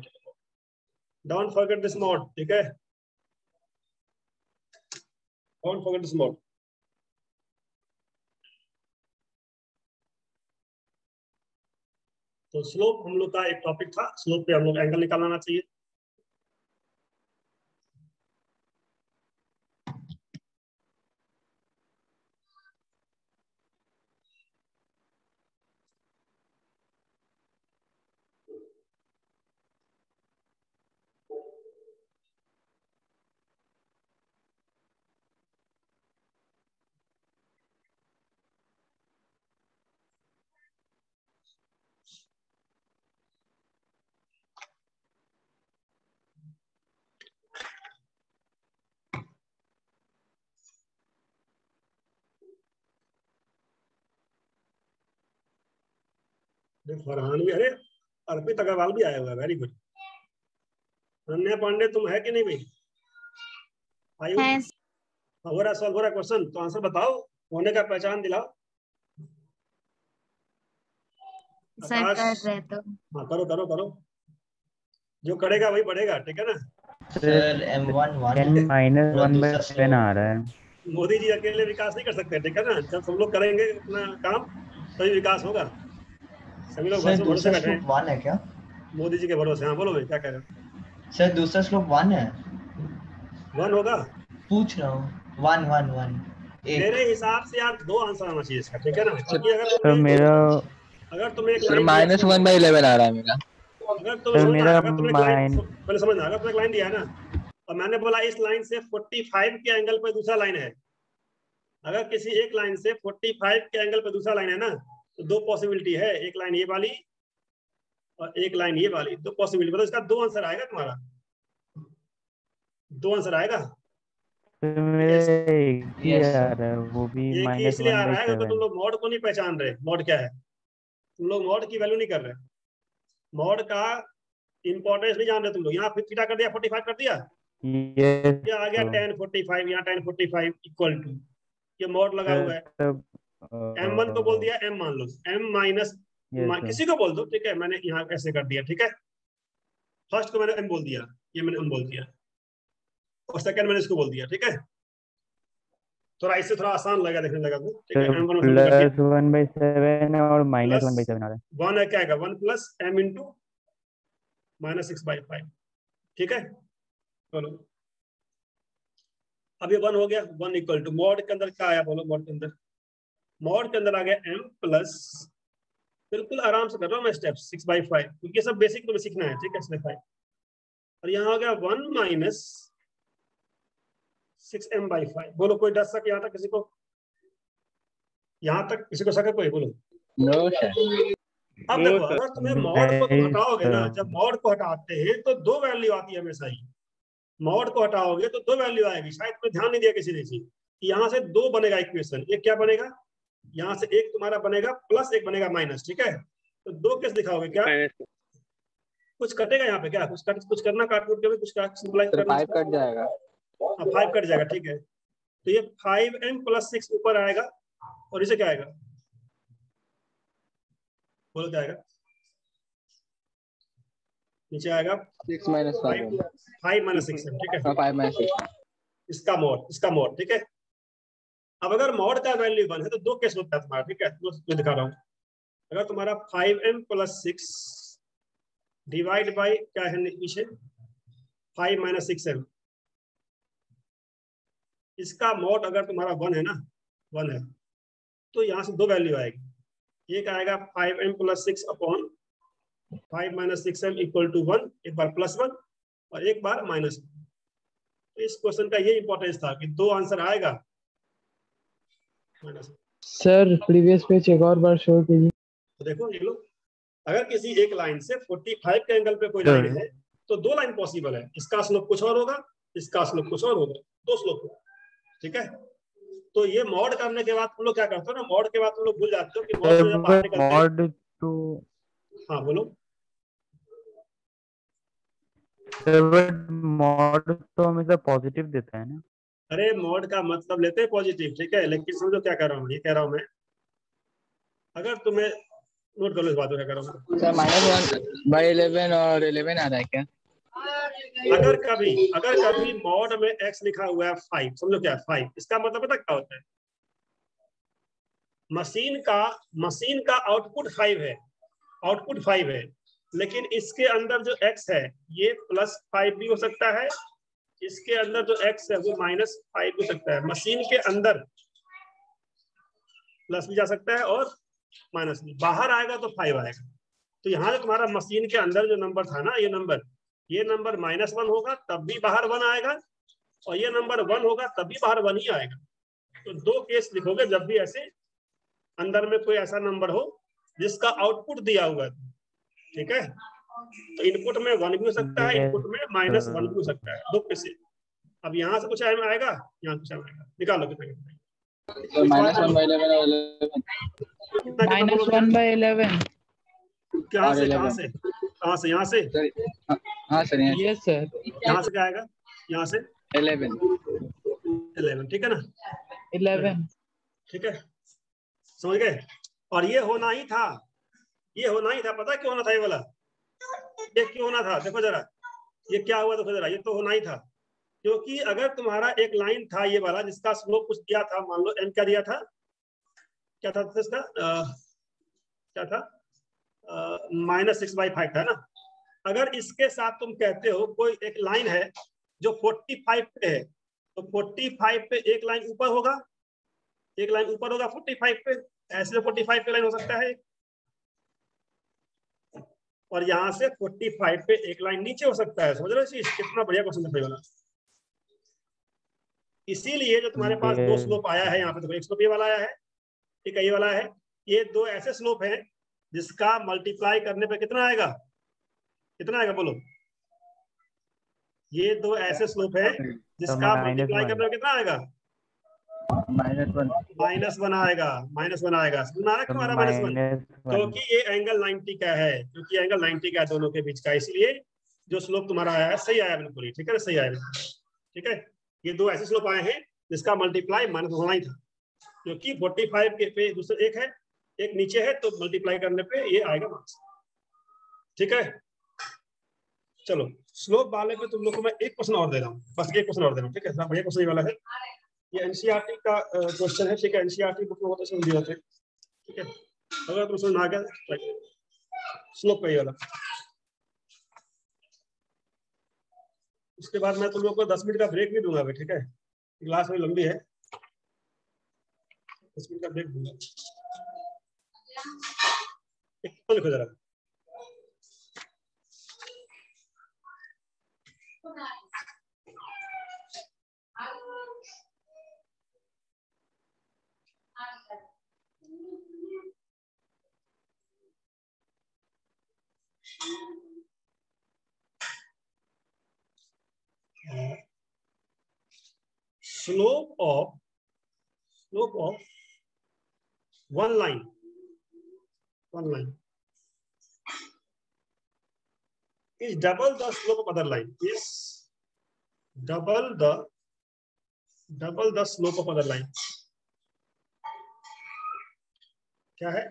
Speaker 2: डोंट फॉरगेट दिस मोड, ठीक है, डोंट फॉरगेट दिस मोड। तो स्लोप हम लोग का एक टॉपिक था, स्लोप पे हम लोग एंगल निकालना चाहिए। फरहान भी, अरे अर्पित अग्रवाल भी आया हुआ है, वेरी गुड। अनन्या पांडे तुम है कि नहीं भाई, आयु हो रहा सॉल्व हो रहा क्वेश्चन, तो आंसर बताओ, होने का पहचान दिलाओ।
Speaker 10: सर कर रहे तो।
Speaker 2: हाँ करो करो करो, जो करेगा वही बढ़ेगा, ठीक है ना।
Speaker 9: सर m1
Speaker 4: -1/10 आ रहा है।
Speaker 2: मोदी जी अकेले विकास नहीं कर सकते, ठीक है ना, जब सब लोग करेंगे अपना काम तभी विकास होगा। सभी लोग
Speaker 9: सर दूसरा स्लोप 1 है क्या?
Speaker 2: मोदी जी के भरोसे। हाँ बोलो भाई, क्या कह रहे हो?
Speaker 9: सर दूसरा स्लोप 1 है।
Speaker 2: 1 होगा?
Speaker 9: पूछ रहा हूँ 1 1 1
Speaker 2: मेरे हिसाब से यार 2 आंसर आना चाहिए इसका, ठीक है ना? क्योंकि
Speaker 4: सर मेरा
Speaker 2: अगर तुम्हें एक
Speaker 8: सर
Speaker 2: लाइन
Speaker 8: -1/11 आ रहा है मेरा।
Speaker 2: अगर तुम्हें
Speaker 4: सर
Speaker 2: समझना,
Speaker 4: मेरा
Speaker 2: अगर तुमने एक लाइन
Speaker 4: माइंड
Speaker 2: पहले समझना, अगर तुमने एक लाइन दिया है ना और मैंने बोला इस लाइन से 45 के एंगल पे दूसरा लाइन है, अगर किसी एक लाइन से 45 के एंगल पे दूसरा लाइन है ना, तो 2 पॉसिबिलिटी है, एक लाइन ये वाली और एक लाइन ये वाली, 2 पॉसिबिलिटी, मतलब इसका 2 आंसर आएगा तुम्हारा, 2 आंसर आएगा।
Speaker 4: सर मेरा एक ही आ रहा है, वो भी
Speaker 2: एक ही इसलिए आ रहा है क्योंकि तुम
Speaker 4: -1/7।
Speaker 2: लोग मॉड को नहीं पहचान रहे, मॉड क्या है, तुम लोग मॉड की वैल्यू नहीं कर रहे, मॉड का इंपॉर्टेंस नहीं जान रहे तुम लोग। यहाँ फिर थीटा कर दिया, 45 कर दिया,
Speaker 4: यस
Speaker 2: ये आ गया tan 45, यहाँ tan 45 इक्वल टू ये मॉड लगा हुआ है, m1 को बोल दिया m, मान लो m माइनस किसी को बोल दो, ठीक है, मैंने यहाँ ऐसे कर दिया, ठीक है, फर्स्ट को मैंने m बोल दिया, ये मैंने m बोल दिया, और सेकंड मैंने इसको बोल दिया, ठीक है, थोड़ा इससे थोड़ा आसान लगा, देखने लगा तो, ठीक है, m1
Speaker 4: प्लस 1/7 और -1/7 आ रहा है।
Speaker 2: 1 है, क्या आएगा 1 प्लस m इंटू -6/5, ठीक है। बोलो अब ये 1 हो गया, 1 इक्वल टू मॉड के अंदर क्या आया, बोलो मॉड के अंदर, मॉड के अंदर आ गया m प्लस, बिल्कुल आराम से कर रहा हूँ मैं स्टेप, 6/5, क्योंकि ये सब बेसिक तुम्हें सीखना है, ठीक है, 6/5, और यहाँ हो गया 1 माइनस 6m/5। बोलो कोई डर सक यहाँ तक किसी को, यहाँ तक किसी को सके कोई, बोलो।
Speaker 8: No sir.
Speaker 2: अब देखो अगर तुम्हें मॉड को हटाओगे ना, जब मॉड को हटाते हैं तो 2 वैल्यू आती है हमेशा ही, मॉड को हटाओगे तो 2 वैल्यू आएगी, शायद तुम्हें ध्यान नहीं दिया किसी ने चीज, यहाँ से 2 बनेगा इक्वेशन, एक क्या बनेगा, यहाँ से एक तुम्हारा बनेगा प्लस, एक बनेगा माइनस, ठीक है, तो 2 केस दिखाओगे क्या, कुछ कटेगा यहाँ पे क्या, कुछ करना, काट कूट के भी कुछ सिंपलाइज करना,
Speaker 8: 5 कट जाएगा।
Speaker 2: 5 कट जाएगा, ठीक है, तो ये 5m + 6 ऊपर आएगा, और इसे क्या आएगा, बोलो क्या आएगा, नीचे आएगा
Speaker 8: 6 - 5
Speaker 2: 5 - 6m, ठीक है,
Speaker 8: 5 - 6
Speaker 2: इसका मोड, ठीक है। अब अगर मॉड का वैल्यू 1 है तो 2 केस होता है तुम्हारा, ठीक है, मैं दिखा रहा हूँ, अगर तुम्हारा 5m + 6 डिवाइड बाई क्या है नीचे 5 - 6m, इसका मॉड अगर तुम्हारा 1 है ना, 1 है, तो यहाँ से 2 वैल्यू आएगी, एक आएगा 5m + 6 upon 5 - 6m equal to 1, एक बार +1 और एक बार -1। तो इस क्वेश्चन का ये इंपॉर्टेंस था कि 2 आंसर आएगा माइनस।
Speaker 7: सर प्रीवियस पेज एक और बार शो कीजिए।
Speaker 2: तो देखो ये लो, अगर किसी एक लाइन से 45 के एंगल पे कोई लाइन है तो 2 लाइन पॉसिबल है, इसका स्लोप कुछ और होगा, इसका स्लोप कुछ और होगा, 2 स्लोप होगा, ठीक है। तो ये मॉड करने के बाद तुम लोग क्या करते हो ना, मॉड के बाद तुम लोग भूल जाते हो कि मॉड से जब बाहर निकलते हैं,
Speaker 4: मॉड तो
Speaker 2: हाँ बोलो
Speaker 4: बट मॉड तो हमेशा पॉजिटिव देता है ना।
Speaker 2: अरे मॉड का मतलब लेते हैं पॉजिटिव, ठीक है, लेकिन समझो क्या कर रहा हूँ, ये कह रहा हूँ मैं, अगर तुम्हें नोट कर लो इस बात को, क्या कर रहा हूँ
Speaker 8: सर -1/11 और 11 आ रहा है क्या?
Speaker 2: अगर कभी मॉड में x लिखा हुआ है 5, समझो क्या 5, इसका मतलब पता क्या होता है, मशीन का आउटपुट 5 है, आउटपुट 5 है, लेकिन इसके अंदर जो x है ये +5 भी हो सकता है, इसके अंदर जो x है वो -5 भी हो सकता है, मशीन के अंदर प्लस भी जा सकता है और माइनस भी, बाहर आएगा तो 5 आएगा। तो यहाँ जो तुम्हारा मशीन के अंदर जो नंबर था ना, ये नंबर -1 होगा तब भी बाहर 1 आएगा, और ये नंबर 1 होगा तब भी बाहर 1 ही आएगा। तो 2 केस लिखोगे जब भी ऐसे अंदर में कोई ऐसा नंबर हो जिसका आउटपुट दिया हुआ है, ठीक है, तो इनपुट में 1 भी हो सकता है, इनपुट में -1 भी हो सकता है, 2 केस। अब यहाँ से कुछ आएगा, यहाँ कुछ आएगा, निकालो कितना
Speaker 7: -1/11
Speaker 2: कहाँ से यहाँ से
Speaker 8: हाँ सर,
Speaker 7: यस सर,
Speaker 2: यहाँ से क्या आएगा, यहाँ से
Speaker 8: 11
Speaker 2: ठीक है ना,
Speaker 7: 11
Speaker 2: ठीक है, समझ गए। और ये होना ही था, पता क्यों होना था, ये वाला ये क्यों होना था, देखो जरा ये क्या हुआ, देखो जरा, ये तो होना ही था, क्योंकि अगर तुम्हारा एक लाइन था ये वाला जिसका स्लोप कुछ दिया था, मान लो m क्या दिया था, क्या था इसका क्या था -6/5 था ना, अगर इसके साथ तुम कहते हो कोई एक लाइन है जो 45 पे है, तो 45 पे एक लाइन ऊपर होगा, एक लाइन ऊपर होगा 45 पे, ऐसे 45 पे लाइन हो सकता है, और यहां से 45 पे एक लाइन नीचे हो सकता है। समझ रहे हो? कितना बढ़िया क्वेश्चन है। इसीलिए जो तुम्हारे पास दो स्लोप आया है यहाँ पे, तो एक स्लोप ये वाला आया है, ठीक है, ये वाला है, ये दो ऐसे स्लोप हैं जिसका मल्टीप्लाई करने पे कितना आएगा, कितना आएगा बोलो? ये दो ऐसे स्लोप है जिसका मल्टीप्लाई करने पे कितना आएगा? -1 आएगा, -1 आएगा। सुना रहा तुम्हारा -1, क्योंकि ये एंगल 90 का है, क्योंकि एंगल 90 का है दोनों के बीच का, इसलिए जो स्लोप तुम्हारा आया है सही आया बिल्कुल ही, ठीक है ना, सही आया, ठीक है। ये दो ऐसे स्लोप आए हैं जिसका मल्टीप्लाई -1 होना ही था, क्योंकि 45 के पे दूसरा एक है, एक नीचे है, तो मल्टीप्लाई करने पे ये आएगा मार्क्स, ठीक है। चलो स्लोप वाले पे तुम लोग को मैं एक क्वेश्चन और दे रहा हूँ, बस एक क्वेश्चन और दे रहा हूँ, ठीक है। बढ़िया क्वेश्चन ये वाला है, ये एनसीईआरटी का क्वेश्चन है, ठीक है। एनसीईआरटी बुक में होते समझ दिए होते, ठीक है। अगर तुम समझ आ गया स्लोप पे वाला, उसके बाद मैं तुम लोग को 10 मिनट का ब्रेक भी दूंगा अभी, ठीक है। क्लास में लंबी है, 10 मिनट का ब्रेक दूंगा। एक तो लिखो जरा, slope of one line is double the slope of other line, is double the slope of other line। क्या है?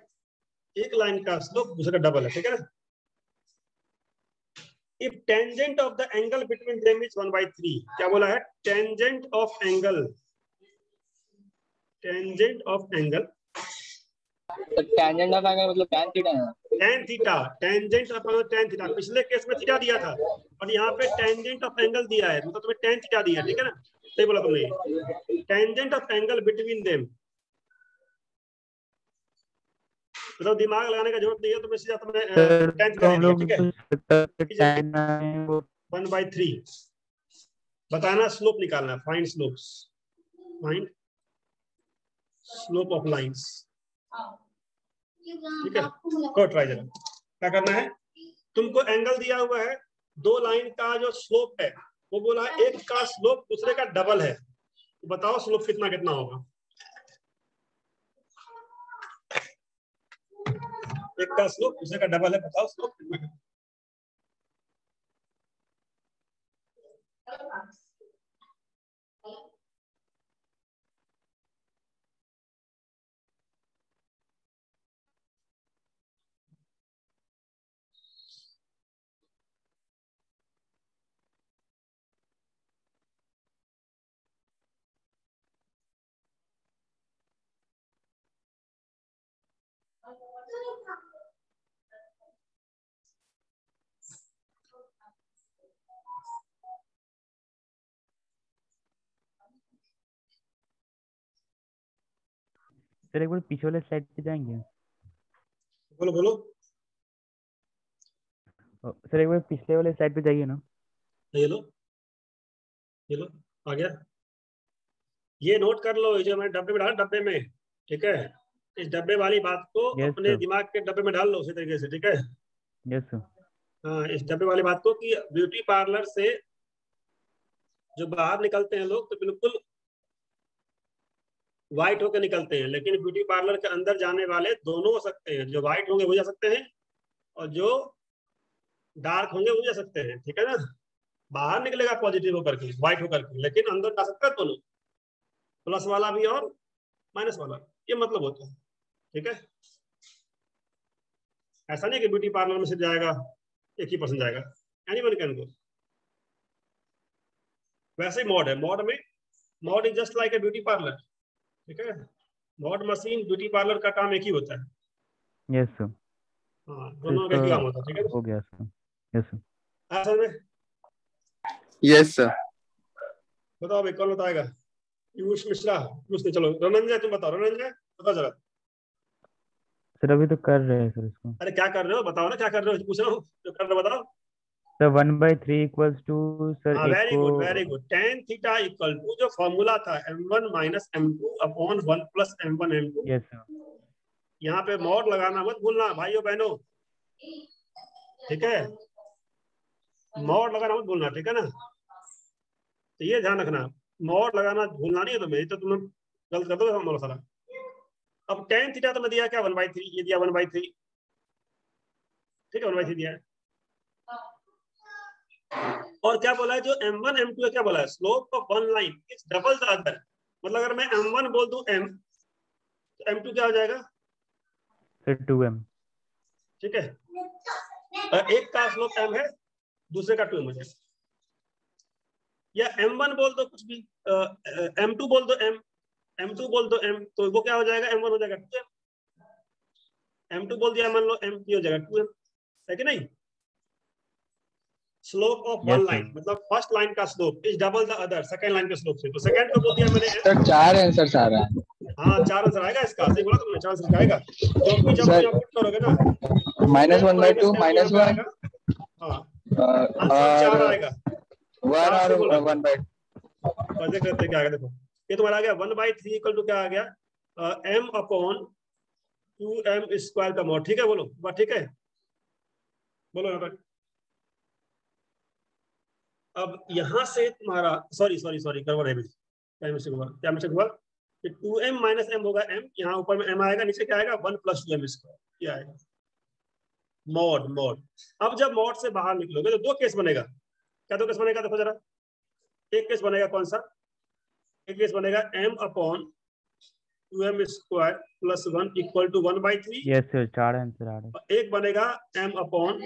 Speaker 2: एक लाइन का स्लोप दूसरे का डबल है, ठीक है ना। If tangent of the angle between them is 1/3, क्या बोला है? Tangent of angle
Speaker 8: तो टेंजेंट ऑफ एंगल मतलब tan थीटा है,
Speaker 2: tan theta, tangent upon tan theta. पिछले केस में थीटा दिया था और यहाँ पे टेंजेंट ऑफ एंगल दिया है, मतलब तुम्हें tan थीटा दिया, ठीक है ना, सही बोला तुमने। Tangent of angle between them, मतलब दिमाग लगाने का जरूरत नहीं है, तुम्हें सीधा तुम्हें tan थीटा दिया, ठीक है। 1/3 बताना, स्लोप निकालना, find slopes, find slope of lines, ठीक है। को ट्राई जरा, क्या करना है, तुमको एंगल दिया हुआ है, दो लाइन का जो स्लोप है वो बोला है एक का स्लोप दूसरे का डबल है, तो बताओ स्लोप कितना कितना होगा? एक का स्लोप दूसरे का डबल है, बताओ स्लोप कितना कितना?
Speaker 4: सर एक बार पीछे वाले स्लाइड पे जाएंगे?
Speaker 2: बोलो बोलो
Speaker 4: सर एक बार पिछले वाले स्लाइड पे जाइए ना।
Speaker 2: ये लो आ गया, ये नोट कर लो, ये जो मैं डब्बे में डाला डब्बे में, ठीक है। इस डब्बे वाली बात को अपने दिमाग के डब्बे में डाल लो उसी तरीके से, ठीक है।
Speaker 4: Yes sir.
Speaker 2: हाँ, इस डब्बे वाली बात को कि ब्यूटी पार्लर से जो बाहर निकलते हैं लोग तो बिल्कुल व्हाइट होकर निकलते हैं, लेकिन ब्यूटी पार्लर के अंदर जाने वाले दोनों हो सकते हैं, जो व्हाइट होंगे वो जा सकते हैं और जो डार्क होंगे वो जा सकते हैं, ठीक है ना। बाहर निकलेगा पॉजिटिव होकर के, व्हाइट होकर के, लेकिन अंदर जा सकता है दोनों, प्लस वाला भी और माइनस वाला, ये मतलब होता है, ठीक है। ऐसा नहीं कि ब्यूटी पार्लर में से जाएगा एक ही पर्सन जाएगा, एनीवन कैन गो। वैसे मॉड है, mod is just like a beauty parlour, ठीक है। मॉड मशीन ब्यूटी पार्लर का काम एक ही होता है।
Speaker 4: Yes sir.
Speaker 2: हाँ, दोनों का एक ही काम होता है, ठीक है।
Speaker 4: हो गया सर। Yes sir.
Speaker 2: हाँ सर में
Speaker 3: यस सर।
Speaker 2: बताओ भाई कौन बताएगा? पीयूष मिश्रा, पीयूष नहीं, चलो रनंजय तुम बताओ, रनंजय बताओ जरा।
Speaker 4: सर अभी तो कर रहे हैं सर इसको।
Speaker 2: अरे क्या कर रहे हो बताओ ना, क्या कर रहे हो, पूछ रहा हूँ जो कर रहे हो बताओ।
Speaker 4: सर 1/3 इक्वल्स टू सर
Speaker 2: हाँ
Speaker 4: एक
Speaker 2: वेरी
Speaker 4: को।
Speaker 2: Good very good. tan theta equal to जो फॉर्मूला था m1 minus m2 upon 1 plus m1 m2।
Speaker 4: Yes sir.
Speaker 2: यहाँ पे मॉड लगाना मत भूलना भाइयों बहनों, ठीक है? मॉड लगाना मत भूलना, ठीक है ना? तो ये ध्यान रखना, मॉड लगाना भूलना नहीं है तुम्हें, तो तुम गलत कर दोगे फॉर्मूला सारा। अब tan थीटा तो मैं दिया क्या 1/3, ये दिया 1/3, ठीक है 1/3 दिया है। और क्या बोला है जो m1 m2 है, क्या बोला है? Slope of one line is double the other. मतलब अगर मैं m1 बोल दूं m, तो m2 क्या हो जाएगा?
Speaker 4: Sir 2m।
Speaker 2: ठीक है, एक का स्लोप m है, दूसरे का 2m हो जाएगा। या m1 बोल दो कुछ भी, m2 बोल दो m, m2 बोल दो m, तो वो क्या हो जाएगा? m1 हो जाएगा 2m। m2 बोल दिया मान लो m, हो जाएगा 2m, है कि नहीं? स्लोप ऑफ वन लाइन मतलब फर्स्ट लाइन का slope is double the other, second line के स्लोप से। तो सेकंड को बोल दिया मैंने
Speaker 5: सर 4 आंसर आ रहा है।
Speaker 2: हाँ 4 आंसर आएगा इसका, सही बोला तुमने, 4 आंसर आएगा क्योंकि जब तुम पुट करोगे ना
Speaker 5: -1/2 -1
Speaker 2: हाँ आंसर 4 आएगा,
Speaker 5: 1 और 1/2।
Speaker 2: और देख लेते क्या आएगा। देखो ये तुम्हारा आ गया 1/3 इक्वल टू क्या आ गया? m अपॉन 2m स्क्वायर का मॉड। ठीक है बोलो बात, ठीक है बोलो यहाँ पर। अब यहाँ से तुम्हारा सॉरी गड़बड़ है, क्या मिस्टेक हुआ? 2m माइनस m होगा m, यहाँ ऊपर में m आएगा, नीचे क्या आएगा? 1 + 2m स्क्वायर, ये आएगा मॉड। अब जब मॉड से बाहर निकलोगे तो दो केस बनेगा। क्या दो केस बनेगा? देखो जरा, एक केस बनेगा कौन सा? एक केस बनेगा m upon 2m square plus 1 equal to 1/3।
Speaker 4: Yes sir 4 answer आ रहे हैं।
Speaker 2: एक बनेगा m upon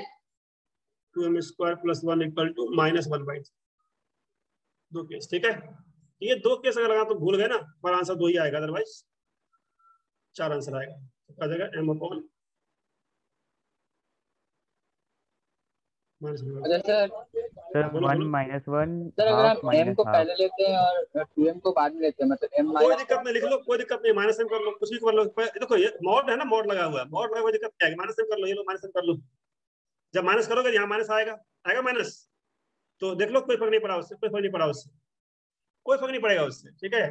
Speaker 2: 2m square plus 1 equal to -1/3। दो केस, ठीक है? ये दो केस अगर लगा तो भूल गए ना, पर आंसर दो ही आएगा, अदरवाइज 4 आंसर आएगा। तो आ जाएगा m अपॉन
Speaker 5: अच्छा
Speaker 4: सर 1 -1
Speaker 5: सर अगर
Speaker 4: हाफ
Speaker 5: हम m को
Speaker 4: -हाफ।
Speaker 5: पहले लेते हैं और 2m को बाद में लेते हैं, मतलब m
Speaker 2: कोई दिक्कत नहीं, लिख लो कोई दिक्कत नहीं, -m कर लो, कुछ भी कर लो। देखो ये मॉड है ना, मॉड लगा हुआ है, मॉड लगा, कोई दिक्कत क्या है? -m कर लो, ये लो -m कर लो। जब माइनस करोगे यहाँ माइनस आएगा माइनस, तो देख लो कोई फर्क नहीं पड़ा उससे, कोई फर्क नहीं पड़ा उससे, कोई फर्क नहीं पड़ेगा उससे, ठीक है?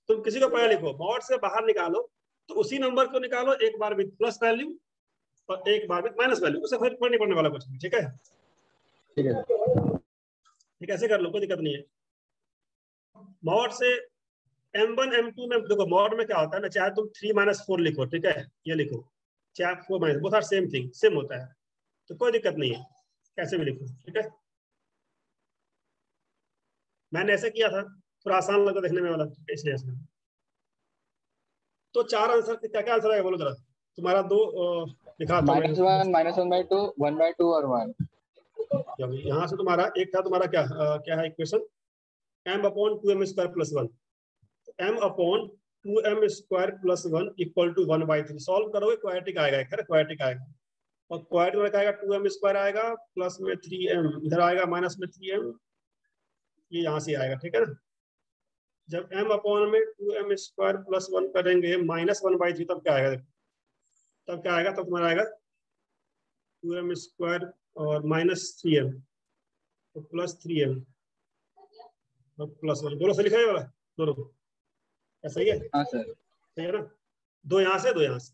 Speaker 2: तुम किसी को पढ़ा लिखो, मॉड से बाहर निकालो तो उसी नंबर को निकालो, एक बार विद प्लस वैल्यू और एक बार विद माइनस वैल्यू, उससे फर्क नहीं पड़ने वाला कुछ, ठीक है? ठीक है, ऐसे कर लो, कोई दिक्कत नहीं है। मॉड से m1 m2 में देखो, मॉड में क्या होता है ना, चाहे तुम 3 - 4 लिखो, ठीक है, ये लिखो, चाहे 4 - both are same thing, same होता है, तो कोई दिक्कत नहीं है, कैसे भी लिखो, ठीक है? मैंने ऐसे किया था, थोड़ा आसान लगा देखने में वाला, इसलिए ऐसा। तो 4 आंसर, क्या क्या आंसर आएगा बोलो जरा तुम्हारा? दो लिखा था
Speaker 5: -1 -1/2 1/2 और 1।
Speaker 2: यहाँ से तुम्हारा एक था, तुम्हारा क्या है equation? m upon 2m square plus 1, m upon 2m square plus 1 equal to 1/3। Solve करोगे क्वाड्रेटिक आएगा, क्वाड्रेटिक आएगा, और क्वाड्रेटिक में आएगा 2m स्क्वायर आएगा, प्लस में 3m, इधर आएगा माइनस में 3m, ये यहाँ से आएगा, ठीक है ना? जब m अपॉन में 2m स्क्वायर प्लस 1 करेंगे -1/3, तब क्या आएगा? तब क्या आएगा? तब तुम्हारा आएगा 2m स्क्वायर और -3m, तो प्लस 3m और प्लस 1, दोनों से लिखा है वाला, दोनों ऐसा ही है?
Speaker 5: हाँ सर,
Speaker 2: सही है ना? दो यहाँ से, दो यहाँ से।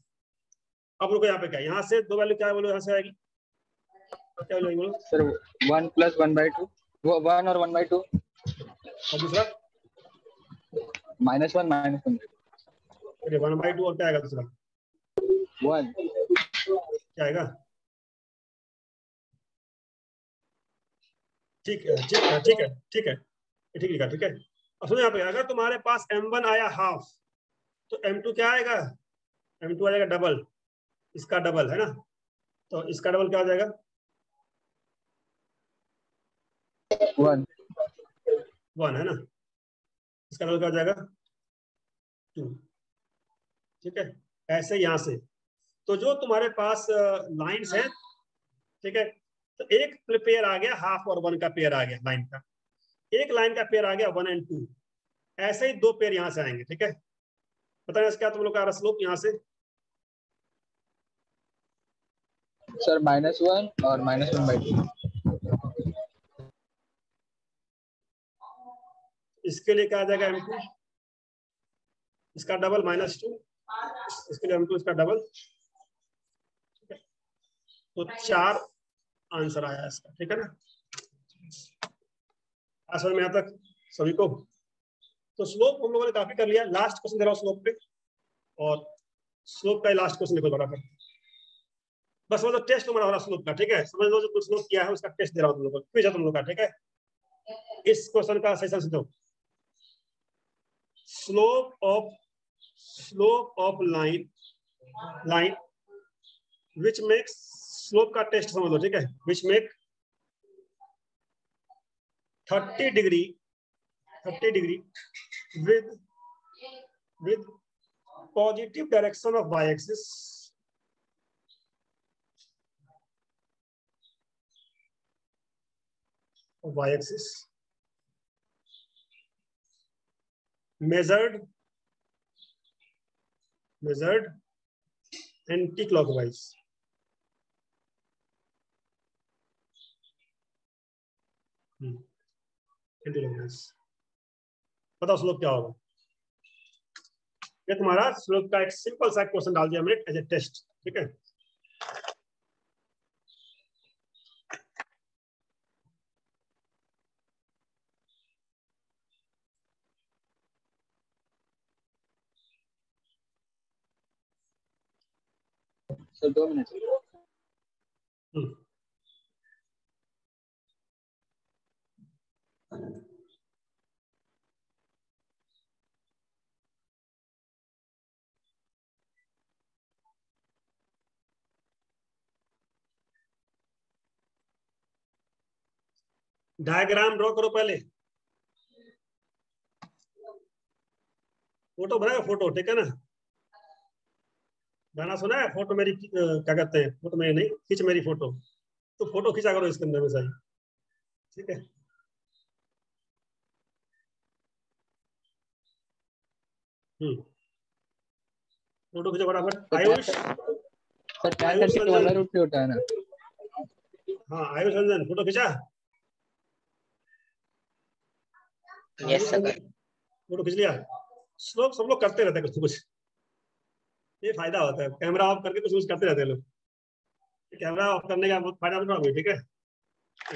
Speaker 2: अब रुको, यहाँ पे क्या है? यहाँ से दो वैल्यू क्या है बोलो? यहाँ से आएगी क्या वैल्यू बोलो
Speaker 5: सर 1 + 1/2, वो 1 और 1/2,
Speaker 2: और दूसरा
Speaker 5: -1 -1/2।
Speaker 2: अरे 1/2 और क्या आएगा दूसरा?
Speaker 5: 1
Speaker 2: क्या आएगा? ठीक है ठीक है ठीक है ठीक है, ठीक लिखा, ठीक है? अब सुनो यहाँ पे, अगर तुम्हारे पास m1 आया हाफ, तो m2 क्या आएगा? m2 आ जाएगा डबल, इसका डबल है ना, तो इसका डबल क्या आ जाएगा? 1 है ना, इसका डबल क्या आ जाएगा? 2, ठीक है? ऐसे यहाँ से, तो जो तुम्हारे पास लाइंस है, ठीक है, तो एक पेयर आ गया हाफ और 1 का पेयर आ गया लाइन का, एक लाइन का पेयर आ गया 1 और 2, ऐसे ही 2 पेयर यहाँ से आएंगे। ठीक है, पता है क्या तुम लोग का स्लोप यहाँ से
Speaker 5: सर -1 और -1/2।
Speaker 2: इसके लिए क्या आ जाएगा m2, इसका डबल -2, इसके लिए m2 इसका डबल। तो 4 आंसर आया इसका। ठीक है ना, समझ में यहाँ तक सभी को? तो स्लोप हम लोगों ने काफी कर लिया। लास्ट क्वेश्चन दे रहा हूँ स्लोप पे, और स्लोप का लास्ट क्वेश्चन देखो बराबर, बस वो तो टेस्ट तुम्हारा हो रहा स्लोप का। ठीक है, समझ लो जो कुछ स्लोप किया है उसका टेस्ट दे रहा हूँ तुम लोगों को, क्विज है तुम लोग का। ठीक है, इस क्वेश्चन का सही आंसर दो। Slope of line which makes, slope का टेस्ट समझ लो। ठीक है, which make 30 degree with positive direction of y-axis, measured anti-clockwise। बताओ स्लोप क्या होगा? ये तुम्हारा स्लोप का एक सिंपल सा क्वेश्चन डाल दिया मैंने एज ए टेस्ट। ठीक है,
Speaker 5: सर 2 मिनट।
Speaker 2: डायग्राम ड्रॉ करो पहले, फोटो बनाओ फोटो। ठीक है ना, गाना सुना है फोटो मेरी, क्या कहते हैं, फोटो मेरी नहीं, खींच मेरी फोटो। तो फोटो खींचा करो इसके अंदर में सही। ठीक है, फोटो खींचा बराबर। आयुष,
Speaker 5: सर क्या करके 1/√3 होता है ना?
Speaker 2: हाँ आयुष रंजन, फोटो खींचा?
Speaker 11: Yes sir.
Speaker 2: फोटो खींच लिया? स्लोप सब लोग करते रहते हैं कुछ कुछ, ये फायदा होता है। कैमरा ऑफ करके कुछ कुछ करते रहते हैं लोग। कैमरा ऑफ करने का बहुत फायदा होता है। ठीक है,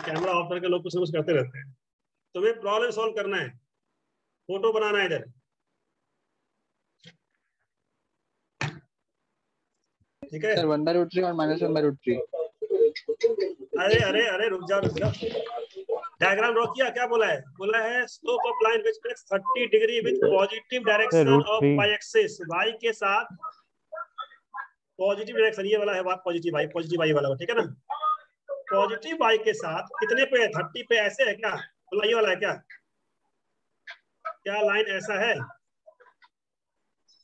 Speaker 2: कैमरा ऑफ करके लोग कुछ कुछ करते रहते हैं। तुम्हें प्रॉब्लम सॉल्व करना है, फोटो बनाना है इधर। ठीक है
Speaker 5: सर 1/√3 और -1/√3।
Speaker 2: अरे अरे अरे रुक जाओ। डायग्राम ड्रॉ किया, क्या बोला है? बोला है slope of line which makes 30 degree with positive direction of y axis, y के साथ पॉजिटिव डायरेक्शन, ये वाला है पॉजिटिव y वाला। ठीक है ना, पॉजिटिव y के साथ कितने पे है? 30 पे। ऐसे है क्या? बोला ये वाला है क्या? क्या लाइन ऐसा है?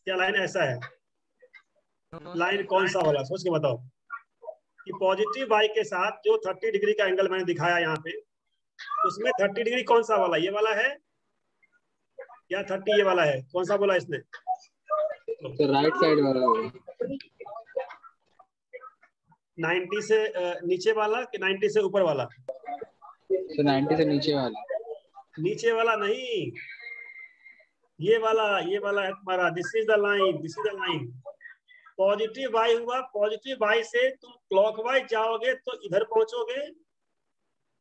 Speaker 2: क्या लाइन ऐसा है? लाइन कौन सा वाला, सोच के बताओ। कि पॉजिटिव y के साथ जो 30 डिग्री का एंगल मैंने दिखाया यहाँ पे, उसमें 30 डिग्री कौन सा वाला? ये वाला है या 30 ये वाला है? कौन सा बोला इसने?
Speaker 5: तो राइट साइड वाला होगा।
Speaker 2: 90 से नीचे वाला कि 90 से ऊपर वाला?
Speaker 5: तो 90 से नीचे वाला।
Speaker 2: नीचे वाला नहीं, ये वाला है तुम्हारा। This is the line. Positive y हुआ, पॉजिटिव y से तुम क्लॉकवाइज जाओगे तो इधर पहुंचोगे,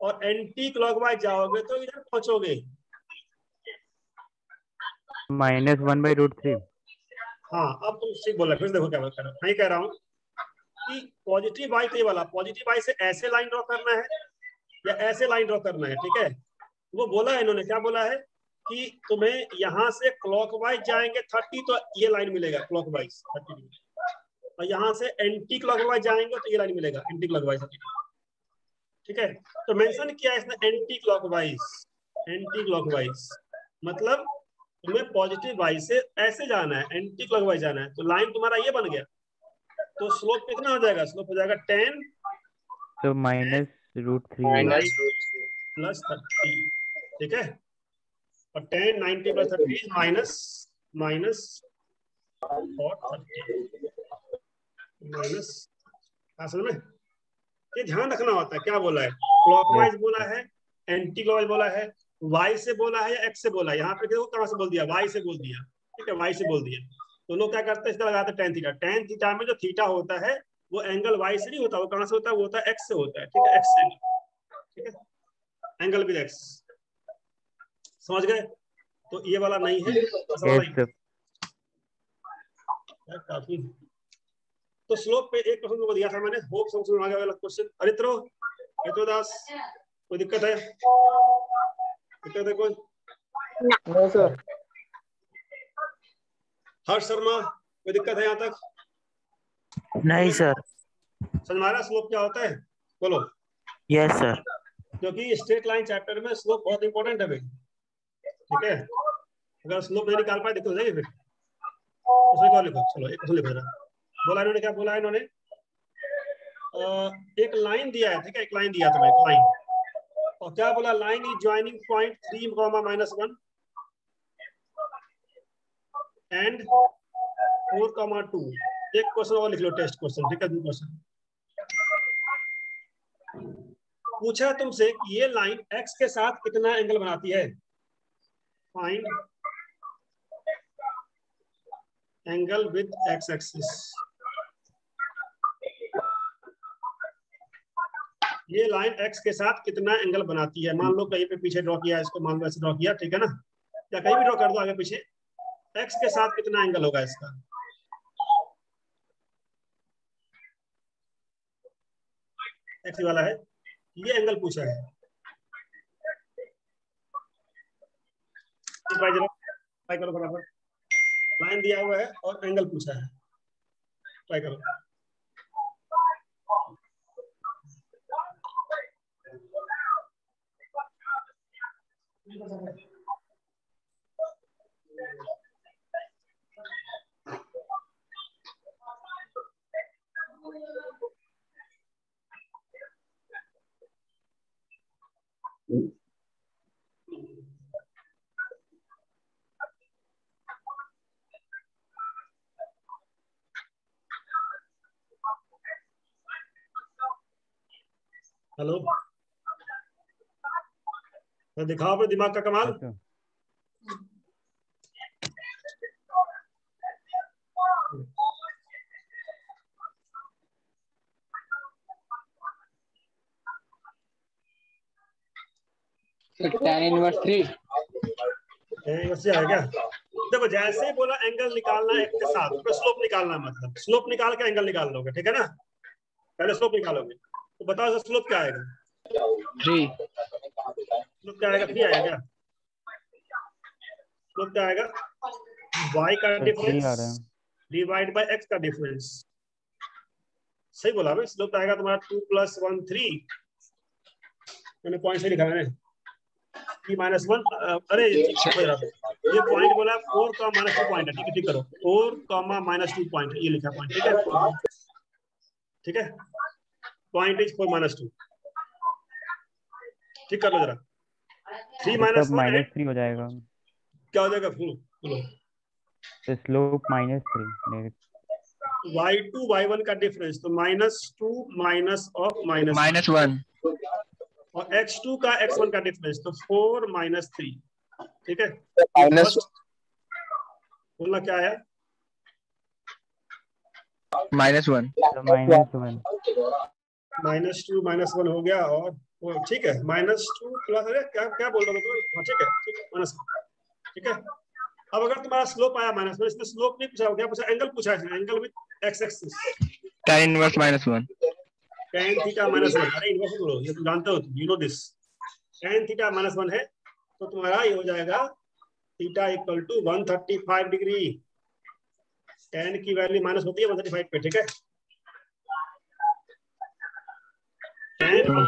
Speaker 2: और एंटी क्लॉकवाइज जाओगे तो इधर पहुंचोगे।
Speaker 4: -1/√3।
Speaker 2: हाँ, अब तुम ठीक बोला। फिर देखो क्या कर रहा हूँ, मैं कह रहा हूँ कि पॉजिटिव y तो ये वाला, पॉजिटिव y से ऐसे लाइन ड्रॉ करना है या ऐसे लाइन ड्रॉ करना है। ठीक है, वो बोला है इन्होंने, क्या बोला है कि तुम्हें यहाँ से क्लॉकवाइज जाएंगे 30 तो ये लाइन मिलेगा क्लॉकवाइज 30 डिग्री, और यहाँ से एंटी क्लॉकवाइज जाएंगे तो ये लाइन मिलेगा एंटी क्लॉकवाइज 30 डिग्री। ठीक है, तो मेंशन किया है इसने एंटी क्लॉकवाइज, मतलब तुम्हें पॉजिटिव y से ऐसे जाना है, एंटी क्लॉकवाइज जाना है। तो लाइन तुम्हारा ये बन गया। तो स्लोप कितना हो जाएगा? स्लोप हो जाएगा 10।
Speaker 4: तो -10 √3
Speaker 2: प्लस 30, ठीक है। और 10 90 प्लस 30 माइनस और 30 माइनस। समझ में? ये ध्यान रखना होता है क्या बोला है, क्लॉकवाइज बोला है, एंटी क्लॉकवाइज बोला है, वाई से बोला है या एक्स से बोला है। यहाँ पे देखो कहाँ से बोल दिया, वाई से बोल दिया, ठीक है, वाई से बोल दिया। तो लोग क्या करते हैं, इसका लगाते हैं टेन थीटा। टेन थीटा में जो थीटा होता है वो एंगल वाई से नहीं होता, वो कहाँ से होता है, वो होता है एक्स से होता है, ठीक है, एक्स एंगल, ठीक है, एंगल विद एक्स। समझ गए? तो ये वाला नहीं है, काफी। तो स्लोप पे एक क्वेश्चन को दिया था मैंने, होप समझ में आ गया वाला क्वेश्चन। अरित्रो दास, कोई दिक्कत है? दिक्कत है कोई?
Speaker 5: No sir.
Speaker 2: हर्ष शर्मा, कोई दिक्कत है यहाँ तक?
Speaker 4: नहीं सर।
Speaker 2: समझ में आ रहा स्लोप क्या होता है? बोलो।
Speaker 4: Yes sir.
Speaker 2: क्योंकि स्ट्रेट लाइन चैप्टर में स्लोप बहुत इंपॉर्टेंट है भाई, ठीक है। अगर स्लोप नहीं निकाल पाए दिक्कत हो जाएगी फिर। उसमें क्या लिखो, चलो एक क्वेश्चन लिखो जरा। बोला इन्होंने, क्या बोला इन्होंने? एक लाइन दिया है, ठीक है, एक लाइन दिया था, एक लाइन, और क्या बोला, line is joining point 3, -1 and 4, 2। एक क्वेश्चन और लिख लो, टेस्ट क्वेश्चन, ठीक है, 2 क्वेश्चन। पूछा तुमसे कि ये लाइन एक्स के साथ कितना एंगल बनाती है, find angle with x axis. ये लाइन एक्स के साथ कितना एंगल बनाती है। मान लो कहीं पे पीछे ड्रॉ किया, इसको मान लो ऐसे ड्रॉ किया, ठीक है ना, या कहीं भी ड्रॉ कर दो आगे पीछे, एक्स के साथ कितना एंगल होगा इसका। एक्स वाला है, ये एंगल पूछा है। ट्राई करो बराबर, लाइन दिया हुआ है और एंगल पूछा है, ट्राई करो। हेलो, तो दिखाओ अपने दिमाग का कमाल।
Speaker 5: tan इनवर्स 3
Speaker 2: है क्या? देखो जैसे ही बोला एंगल निकालना है एक के साथ, तो स्लोप निकालना, मतलब स्लोप निकाल के एंगल निकाल लोगे, ठीक है ना। पहले स्लोप निकालोगे, तो बताओ स्लोप क्या आएगा?
Speaker 5: 3।
Speaker 2: स्लोप क्या आएगा? 3 आएगा क्या? स्लोप क्या आएगा? y का डिफरेंस डिवाइड बाय x का डिफरेंस। सही बोला भाई, स्लोप आएगा तुम्हारा 2 + 1 3। मैंने पॉइंट से लिखा है 3 - 1। अरे ये पॉइंट बोला 4, -2 पॉइंट है, ठीक है, ठीक करो, 4, -2 पॉइंट, ये लिखा पॉइंट, ठीक है, ठीक है, पॉइंट इज 4 - 2, ठीक कर लो जरा। 3 - 1
Speaker 4: -3 हो जाएगा,
Speaker 2: क्या हो जाएगा? फुल
Speaker 4: तो स्लोप -3,
Speaker 2: y2 y1 का डिफरेंस, तो -2
Speaker 8: -1
Speaker 2: और x2 का x1 का डिफरेंस, तो 4 - 3, ठीक है।
Speaker 5: माइनस
Speaker 2: बोलना क्या है?
Speaker 8: -1
Speaker 2: -2 -1 हो गया, और ठीक है, -2 प्लस, अरे क्या क्या बोल रहा हूँ, हाँ ठीक है, ठीक है, माइनस, ठीक है। अब अगर तुम्हारा स्लोप आया -1, इसमें स्लोप नहीं पूछा, क्या पूछा? एंगल पूछा है, angle with x axis,
Speaker 8: tan inverse -1
Speaker 2: tan theta -1। अरे इन्वर्स बोलो, ये तुम जानते हो, you know this. tan theta -1 है, तो तुम्हारा ये हो जाएगा थीटा = 135 डिग्री। tan की वैल्यू माइनस होती है 135 पे, ठीक है।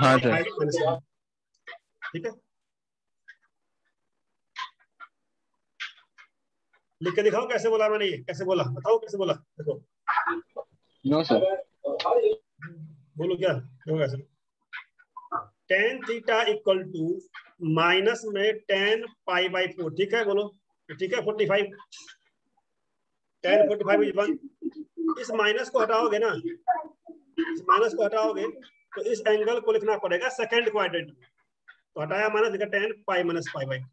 Speaker 8: हाँ सर,
Speaker 2: ठीक है, लिख के दिखाओ कैसे बोला मैंने, ये कैसे बोला, बताओ कैसे बोला, देखो।
Speaker 5: No sir.
Speaker 2: बोलो क्या देखो कैसे। tan theta equal to minus में tan π/4, ठीक है बोलो, ठीक है 45, tan 45 इज 1। इस माइनस को हटाओगे ना, इस माइनस को हटाओगे तो इस एंगल को लिखना पड़ेगा सेकंड क्वाड्रेंट में, तो हटाया माइनस लिखा tan π-π/,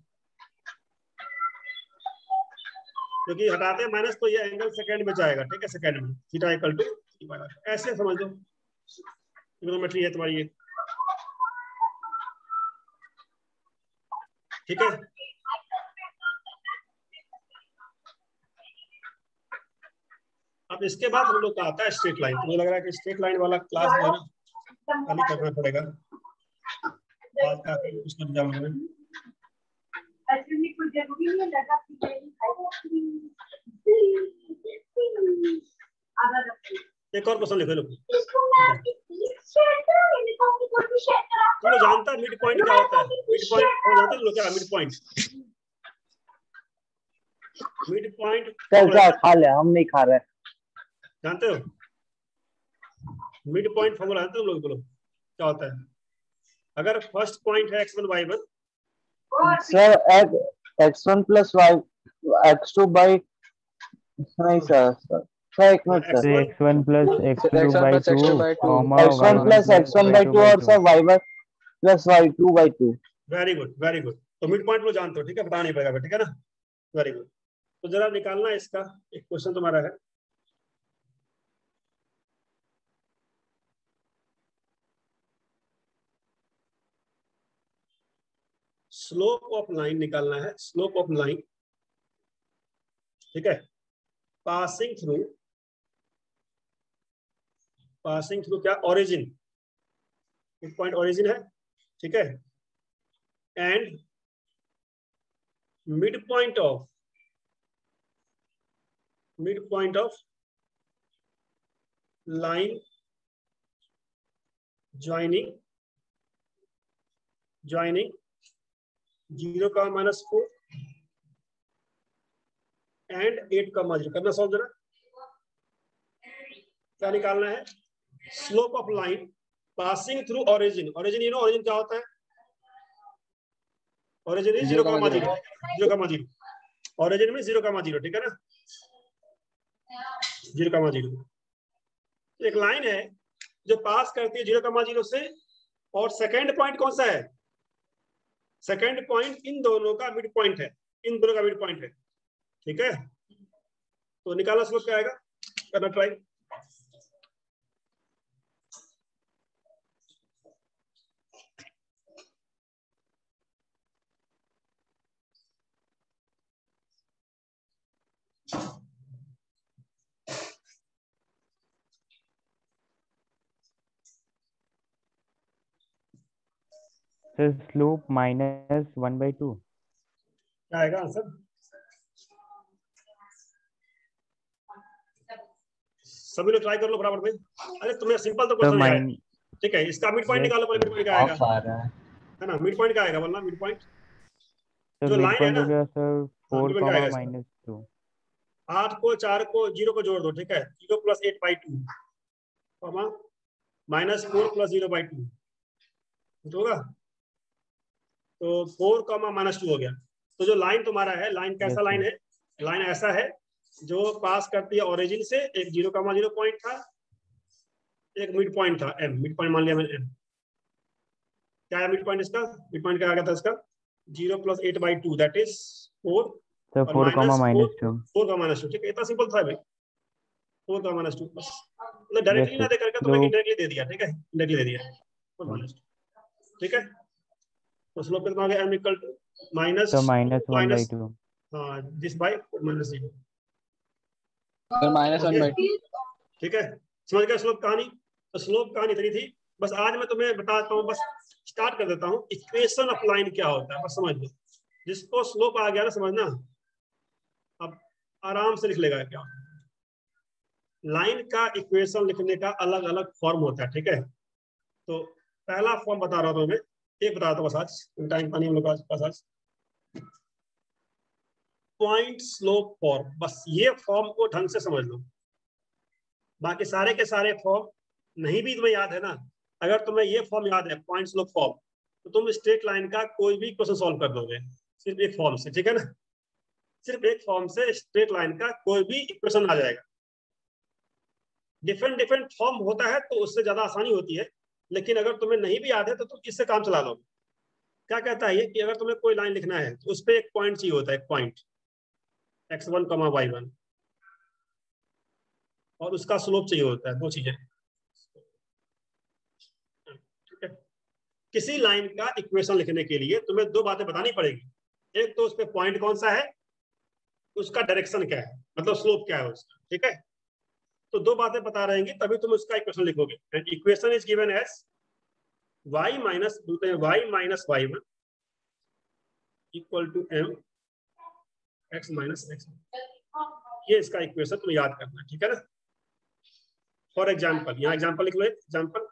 Speaker 2: क्योंकि हटाते हैं माइनस तो ये एंगल सेकंड में जाएगा, ठीक है, सेकंड में थीटा इक्वल टू, ऐसे समझ लो, ट्रिग्नोमेट्री है तुम्हारी ये, ठीक है। अब इसके बाद हम लोग का आता है स्ट्रेट लाइन। मुझे लग रहा है कि स्ट्रेट लाइन वाला क्लास जो है ना खाली करना पड़ेगा, आज का उसका एग्जाम है। एक और क्वेश्चन लिखो, तुम लोग जानता है मिड पॉइंट क्या होता है? मिड पॉइंट जानते हो क्या? मिड पॉइंट, मिड पॉइंट
Speaker 4: खा ले, हम नहीं खा रहे।
Speaker 2: जानते हो मिड पॉइंट फॉर्मूला जानते हो लोग? बोलो क्या होता है? अगर फर्स्ट पॉइंट है x1 y1,
Speaker 4: sir x1 plus y x2 by, नहीं सर एक minute sir, x1 plus x2 by 2 comma x1 plus x1 by 2 और sir y1 plus y2 by 2।
Speaker 2: Very good, very good. तो mid point वो जानते हो, ठीक है, बताना नहीं पड़ेगा, ठीक है ना, वेरी गुड। तो जरा निकालना इसका एक क्वेश्चन तुम्हारा है, स्लोप ऑफ लाइन निकालना है, स्लोप ऑफ लाइन, ठीक है, पासिंग थ्रू क्या? ओरिजिन, एक पॉइंट ओरिजिन है, ठीक है, and mid point of line joining 0,-4 and 8,0 करना सॉल्व जरा। क्या निकालना है? Slope of line passing through origin, origin you know origin क्या होता है? ओरिजिन इज 0,0, ओरिजिन में 0,0, ठीक है ना, 0,0। एक लाइन है जो पास करती है 0,0 से, और सेकंड पॉइंट कौन सा है? सेकंड पॉइंट इन दोनों का मिड पॉइंट है, इन दोनों का मिड पॉइंट है, ठीक है। तो निकालना स्लोप क्या आएगा, करना ट्राई।
Speaker 4: स्लोप -1/2
Speaker 2: क्या आएगा आंसर? सभी लोग ट्राई कर लो बराबर में। अरे तुम्हें सिंपल तो क्वेश्चन है, ठीक है, इसका मिड पॉइंट निकालो, मिड पॉइंट क्या आएगा, है ना, मिड पॉइंट क्या आएगा बोलना, मिड पॉइंट जो लाइन है ना सर, 4,-2, 8 को 4 को 0 को जोड़ दो, ठीक है, 0 + 8/2 -4 + 0/2 होगा, तो 4, -2 हो गया। तो जो लाइन तुम्हारा है, लाइन कैसा लाइन है? लाइन ऐसा है जो पास करती है ओरिजिन से, एक 0,0 पॉइंट था, एक मिड पॉइंट था m, मिड पॉइंट मान लिया मैंने m। क्या है मिड पॉइंट इसका? मिड पॉइंट क्या आ गया था इसका? 0 + 8/2 दैट इज 4,
Speaker 4: तो
Speaker 2: 4,-2, ठीक है, इतना सिंपल था भाई, 4,-2 बस, मतलब डायरेक्टली ना दे करके तुम्हें इनडायरेक्टली दे दिया, ठीक है, इनडायरेक्टली दे दिया 4,-2, ठीक है। तो स्लोप कितना आ गया? m = -1/2, हाँ, दिस बाय -0,
Speaker 5: -1/2,
Speaker 2: ठीक है, समझ गए स्लोप कहानी? तो स्लोप कहानी इतनी थी, बस आज मैं तुम्हें बताता हूँ, बस स्टार्ट कर देता हूँ, इक्वेशन ऑफ लाइन क्या होता है, बस समझ लो। जिसको स्लोप आ गया ना समझना, अब आराम से लिख लेगा क्या। लाइन का इक्वेशन लिखने का अलग अलग फॉर्म होता है, ठीक है। तो पहला फॉर्म बता रहा हूँ मैं, एक बता दो बस, आज टाइम पानी हम लोग के पास आज, पॉइंट स्लोप फॉर्म, बस ये फॉर्म को ढंग से समझ लो। बाकी सारे के सारे फॉर्म नहीं भी तुम्हें याद है ना, अगर तुम्हें ये फॉर्म याद है पॉइंट स्लोप फॉर्म, तो तुम स्ट्रेट लाइन का कोई भी क्वेश्चन सॉल्व कर दोगे सिर्फ एक फॉर्म से, ठीक है ना। सिर्फ एक फॉर्म से स्ट्रेट लाइन का कोई भी इक्वेशन आ जाएगा। डिफरेंट डिफरेंट फॉर्म होता है तो उससे ज्यादा आसानी होती है, लेकिन अगर तुम्हें नहीं भी याद है तो तुम इससे काम चला लो। क्या कहता है ये कि अगर तुम्हें कोई लाइन लिखना है तो उस पर एक पॉइंट चाहिए होता है, एक पॉइंट x1, y1, और उसका स्लोप चाहिए होता है, दो चीजें, ठीक है। किसी लाइन का इक्वेशन लिखने के लिए तुम्हें दो बातें बतानी पड़ेगी। एक तो उस पर पॉइंट कौन सा है, उसका डायरेक्शन क्या है, मतलब स्लोप क्या है उसका, ठीक है। तो दो बातें बता रहेंगी तभी तुम उसका इक्वेशन लिखोगे। And equation is given as y minus y1 equal to m x minus x। ये इसका इक्वेशन तुम्हें याद करना है, ठीक है ना। फॉर एग्जाम्पल, यहाँ एग्जाम्पल लिख लो, एग्जाम्पल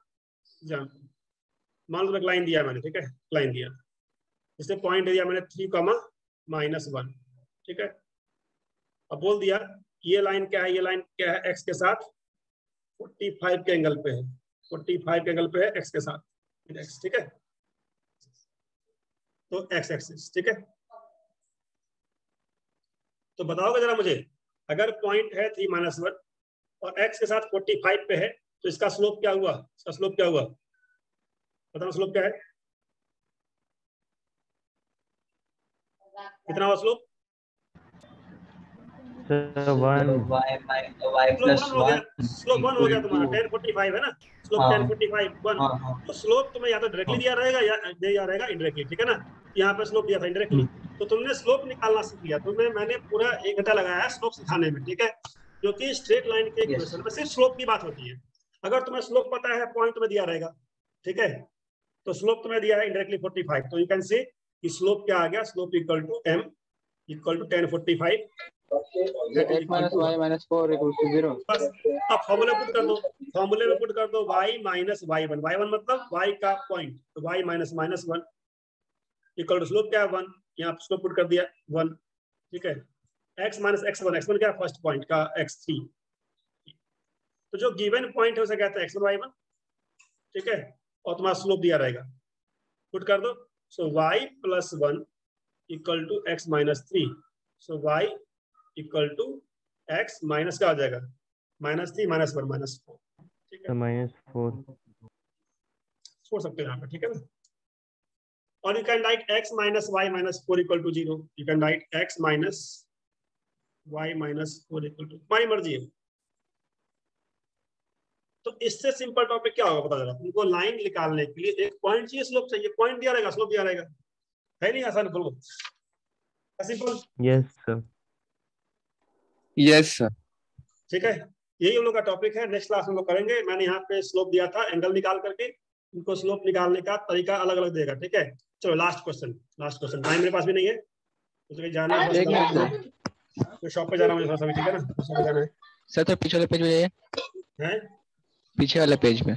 Speaker 2: मान लो एक लाइन दिया मैंने, ठीक है, लाइन दिया, इससे पॉइंट दिया मैंने 3, -1, ठीक है। अब बोल दिया ये लाइन क्या है, ये लाइन क्या है, x के साथ 45 के एंगल पे है, 45 के एंगल पे है x के साथ, x, ठीक है। तो x एक्सिस, ठीक है। तो बताओगे जरा मुझे, अगर पॉइंट है 3, -1 और x के साथ 45 पे है तो इसका स्लोप क्या हुआ, इसका स्लोप क्या हुआ, बताओ स्लोप क्या है, कितना हुआ स्लोप?
Speaker 9: स्लोप 1
Speaker 2: हो गया, स्लोप 1 हो गया तुम्हारा, 1045 है ना, स्लोप 1045 1। तो स्लोप तुम्हें या तो डायरेक्टली दिया रहेगा या दिया रहेगा इनडायरेक्टली, ठीक है ना। यहाँ पे स्लोप दिया था इनडायरेक्टली, तो तुमने स्लोप निकालना सीख लिया। तुम्हें मैंने पूरा 1 घंटा लगाया है स्लोप सिखाने में, ठीक है, क्योंकि स्ट्रेट लाइन के इक्वेशन में सिर्फ स्लोप की बात होती है। अगर तुम्हें स्लोप पता है, पॉइंट तुम्हें दिया रहेगा, ठीक है, तो स्लोप तुम्हें दिया है इनडायरेक्टली 45, तो यू कैन से कि स्लोप क्या आ गया, slope equal to m equal to 1045
Speaker 5: x minus y minus 4 equals to 0।
Speaker 2: बस अब फॉर्मूला पुट कर दो, फॉर्मूले में पुट कर दो y माइनस y1, y1 मतलब y का पॉइंट, तो y minus -1 equal to slope क्या है 1, यहाँ स्लोप पुट कर दिया 1, ठीक है। x माइनस x1, x1 क्या है, फर्स्ट पॉइंट का x3, तो जो गिवन पॉइंट है उसे कहते हैं x1 y1, ठीक है, और तुम्हारा स्लोप दिया रहेगा, पुट कर दो। So y plus 1 equal to x minus 3, so y equal to x minus क्या हो जाएगा, -3 -1 -4, ठीक है,
Speaker 4: -4
Speaker 2: छोड़ सकते हैं यहाँ पे, ठीक है ना। और you can write x minus y minus 4 equal to 0, you can write x minus y minus 4 equal to, तुम्हारी मर्जी है। तो इससे सिंपल टॉपिक क्या होगा पता चला तुमको, लाइन निकालने के लिए एक पॉइंट चाहिए, स्लोप चाहिए, पॉइंट दिया रहेगा, स्लोप दिया रहेगा, है नहीं आसान, बोलो simple.
Speaker 4: Yes sir,
Speaker 3: yes sir,
Speaker 2: ठीक है, यही हम लोग का टॉपिक है, नेक्स्ट क्लास में लोग करेंगे। मैंने यहाँ पे स्लोप दिया था, एंगल निकाल करके, उनको स्लोप निकालने का तरीका अलग अलग देगा, ठीक है। चलो लास्ट क्वेश्चन, टाइम मेरे पास भी नहीं है, तो जाना है, तो शॉप पे जाना मुझे थोड़ा सा, ठीक है ना, शॉप पे जाना है
Speaker 8: सर। तो पीछे वाले पेज में जाइए,
Speaker 2: हैं,
Speaker 8: पीछे वाले पेज पे।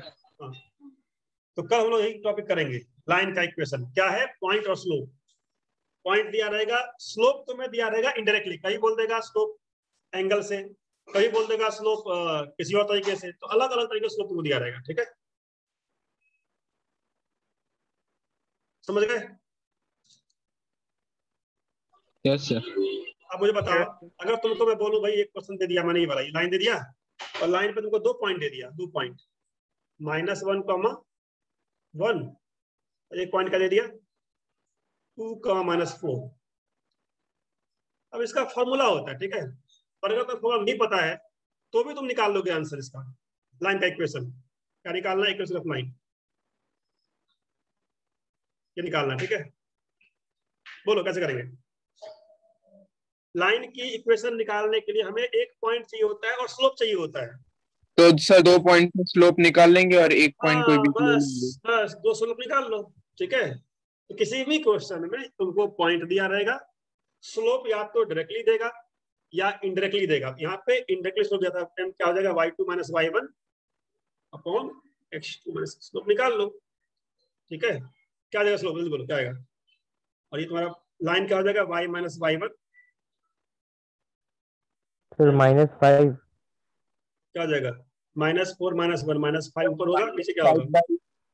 Speaker 2: तो कल हम लोग यही टॉपिक करेंगे, लाइन का इक्वेशन क्या है, पॉइंट और स्लोप। पॉइंट दिया रहेगा, स्लोप तुम्हें दिया रहेगा इनडायरेक्टली, कहीं बोल देगा स्लोप एंगल से, कहीं बोल देगा स्लोप किसी और तरीके से, तो अलग अलग तरीके से स्लोप तुमको दिया रहेगा, ठीक है, समझ गए?
Speaker 8: Yes sir.
Speaker 2: अब मुझे बताओ, अगर तुमको मैं बोलूं भाई एक क्वेश्चन दे दिया मैंने, ये वाला लाइन दे दिया, और लाइन पे तुमको 2 पॉइंट दे दिया, 2 पॉइंट -1, एक पॉइंट का दे दिया 2, -4। अब इसका फॉर्मूला होता है, ठीक है, और अगर तुम्हें फॉर्मूला नहीं पता है तो भी तुम निकाल लोगे आंसर इसका, लाइन का इक्वेशन। क्या निकालना है, इक्वेशन ऑफ लाइन, ये निकालना, ठीक है। बोलो कैसे करेंगे? लाइन की इक्वेशन निकालने के लिए हमें एक पॉइंट चाहिए होता है और स्लोप चाहिए होता है।
Speaker 3: तो सर 2 पॉइंट स्लोप निकाल लेंगे और एक पॉइंट कोई भी
Speaker 2: बस 2 स्लोप निकाल लो, ठीक है। तो किसी भी क्वेश्चन में तुमको पॉइंट दिया रहेगा, स्लोप या तो डायरेक्टली देगा या इनडायरेक्टली देगा। यहाँ पे इनडायरेक्टली स्लोप दिया था, क्या हो जाएगा, y2 - y1 upon x2 - slope निकाल लो, ठीक है। क्या जाएगा स्लोप, बोलो क्या आएगा, और ये तुम्हारा लाइन क्या हो जाएगा, y - y1
Speaker 4: सर -5,
Speaker 2: क्या हो जाएगा, -4 - 1 -5 ऊपर होगा, नीचे क्या होगा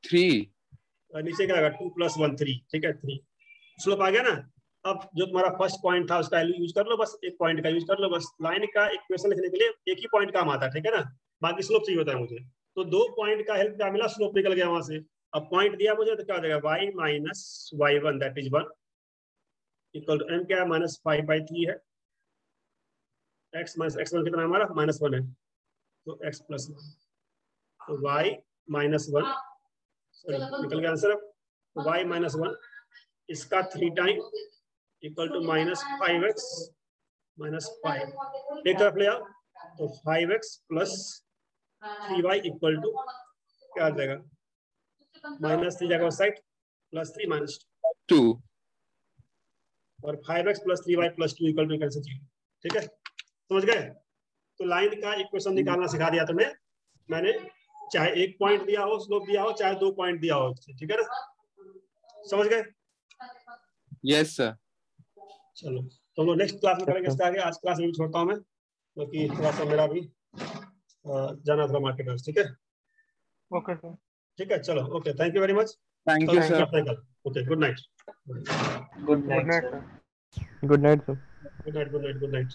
Speaker 3: 3
Speaker 2: नीचे क्या आएगा 2 + 1 3, ठीक है 3 स्लोप आ गया ना। अब जो तुम्हारा फर्स्ट पॉइंट था उसका यूज कर लो, बस एक पॉइंट का यूज कर लो, बस लाइन का इक्वेशन लिखने के लिए एक ही पॉइंट काम आता है, ठीक है ना, बाकी स्लोप चाहिए होता है मुझे। तो 2 पॉइंट का हेल्प क्या मिला, स्लोप निकल गया वहां से। अब पॉइंट दिया मुझे तो क्या हो जाएगा y - y1 that is 1 equal to m क्या है -5/3 है, x - x1 कितना है हमारा -1 है, तो x + 1 तो y - 1 सॉरी निकल गया आंसर। अब y - 1 इसका 3 टाइम इक्वल टू -5x - 5 एक तरफ ले आओ तो 5x + 3y इक्वल टू क्या आ जाएगा -3 जाएगा उस साइड +3 -
Speaker 3: 2
Speaker 2: और 5x + 3y + 2 equal to cancel 0, ठीक है समझ गए। तो लाइन का इक्वेशन निकालना सिखा दिया तुम्हें मैंने, चाहे एक पॉइंट दिया हो स्लोप दिया हो, चाहे 2 पॉइंट दिया हो, ठीक है ना, समझ गए।
Speaker 3: Yes sir.
Speaker 2: चलो तो हम लोग नेक्स्ट क्लास में करेंगे इसका आगे। आज क्लास में छोड़ता हूँ मैं क्योंकि थोड़ा सा मेरा भी जाना था मार्केट, ठीक है।
Speaker 6: ओके सर,
Speaker 2: ठीक है चलो okay, thank you very much.
Speaker 3: Thank you sir.
Speaker 2: Okay good night.
Speaker 9: Good night
Speaker 6: sir.
Speaker 4: Good night sir.
Speaker 2: Good night.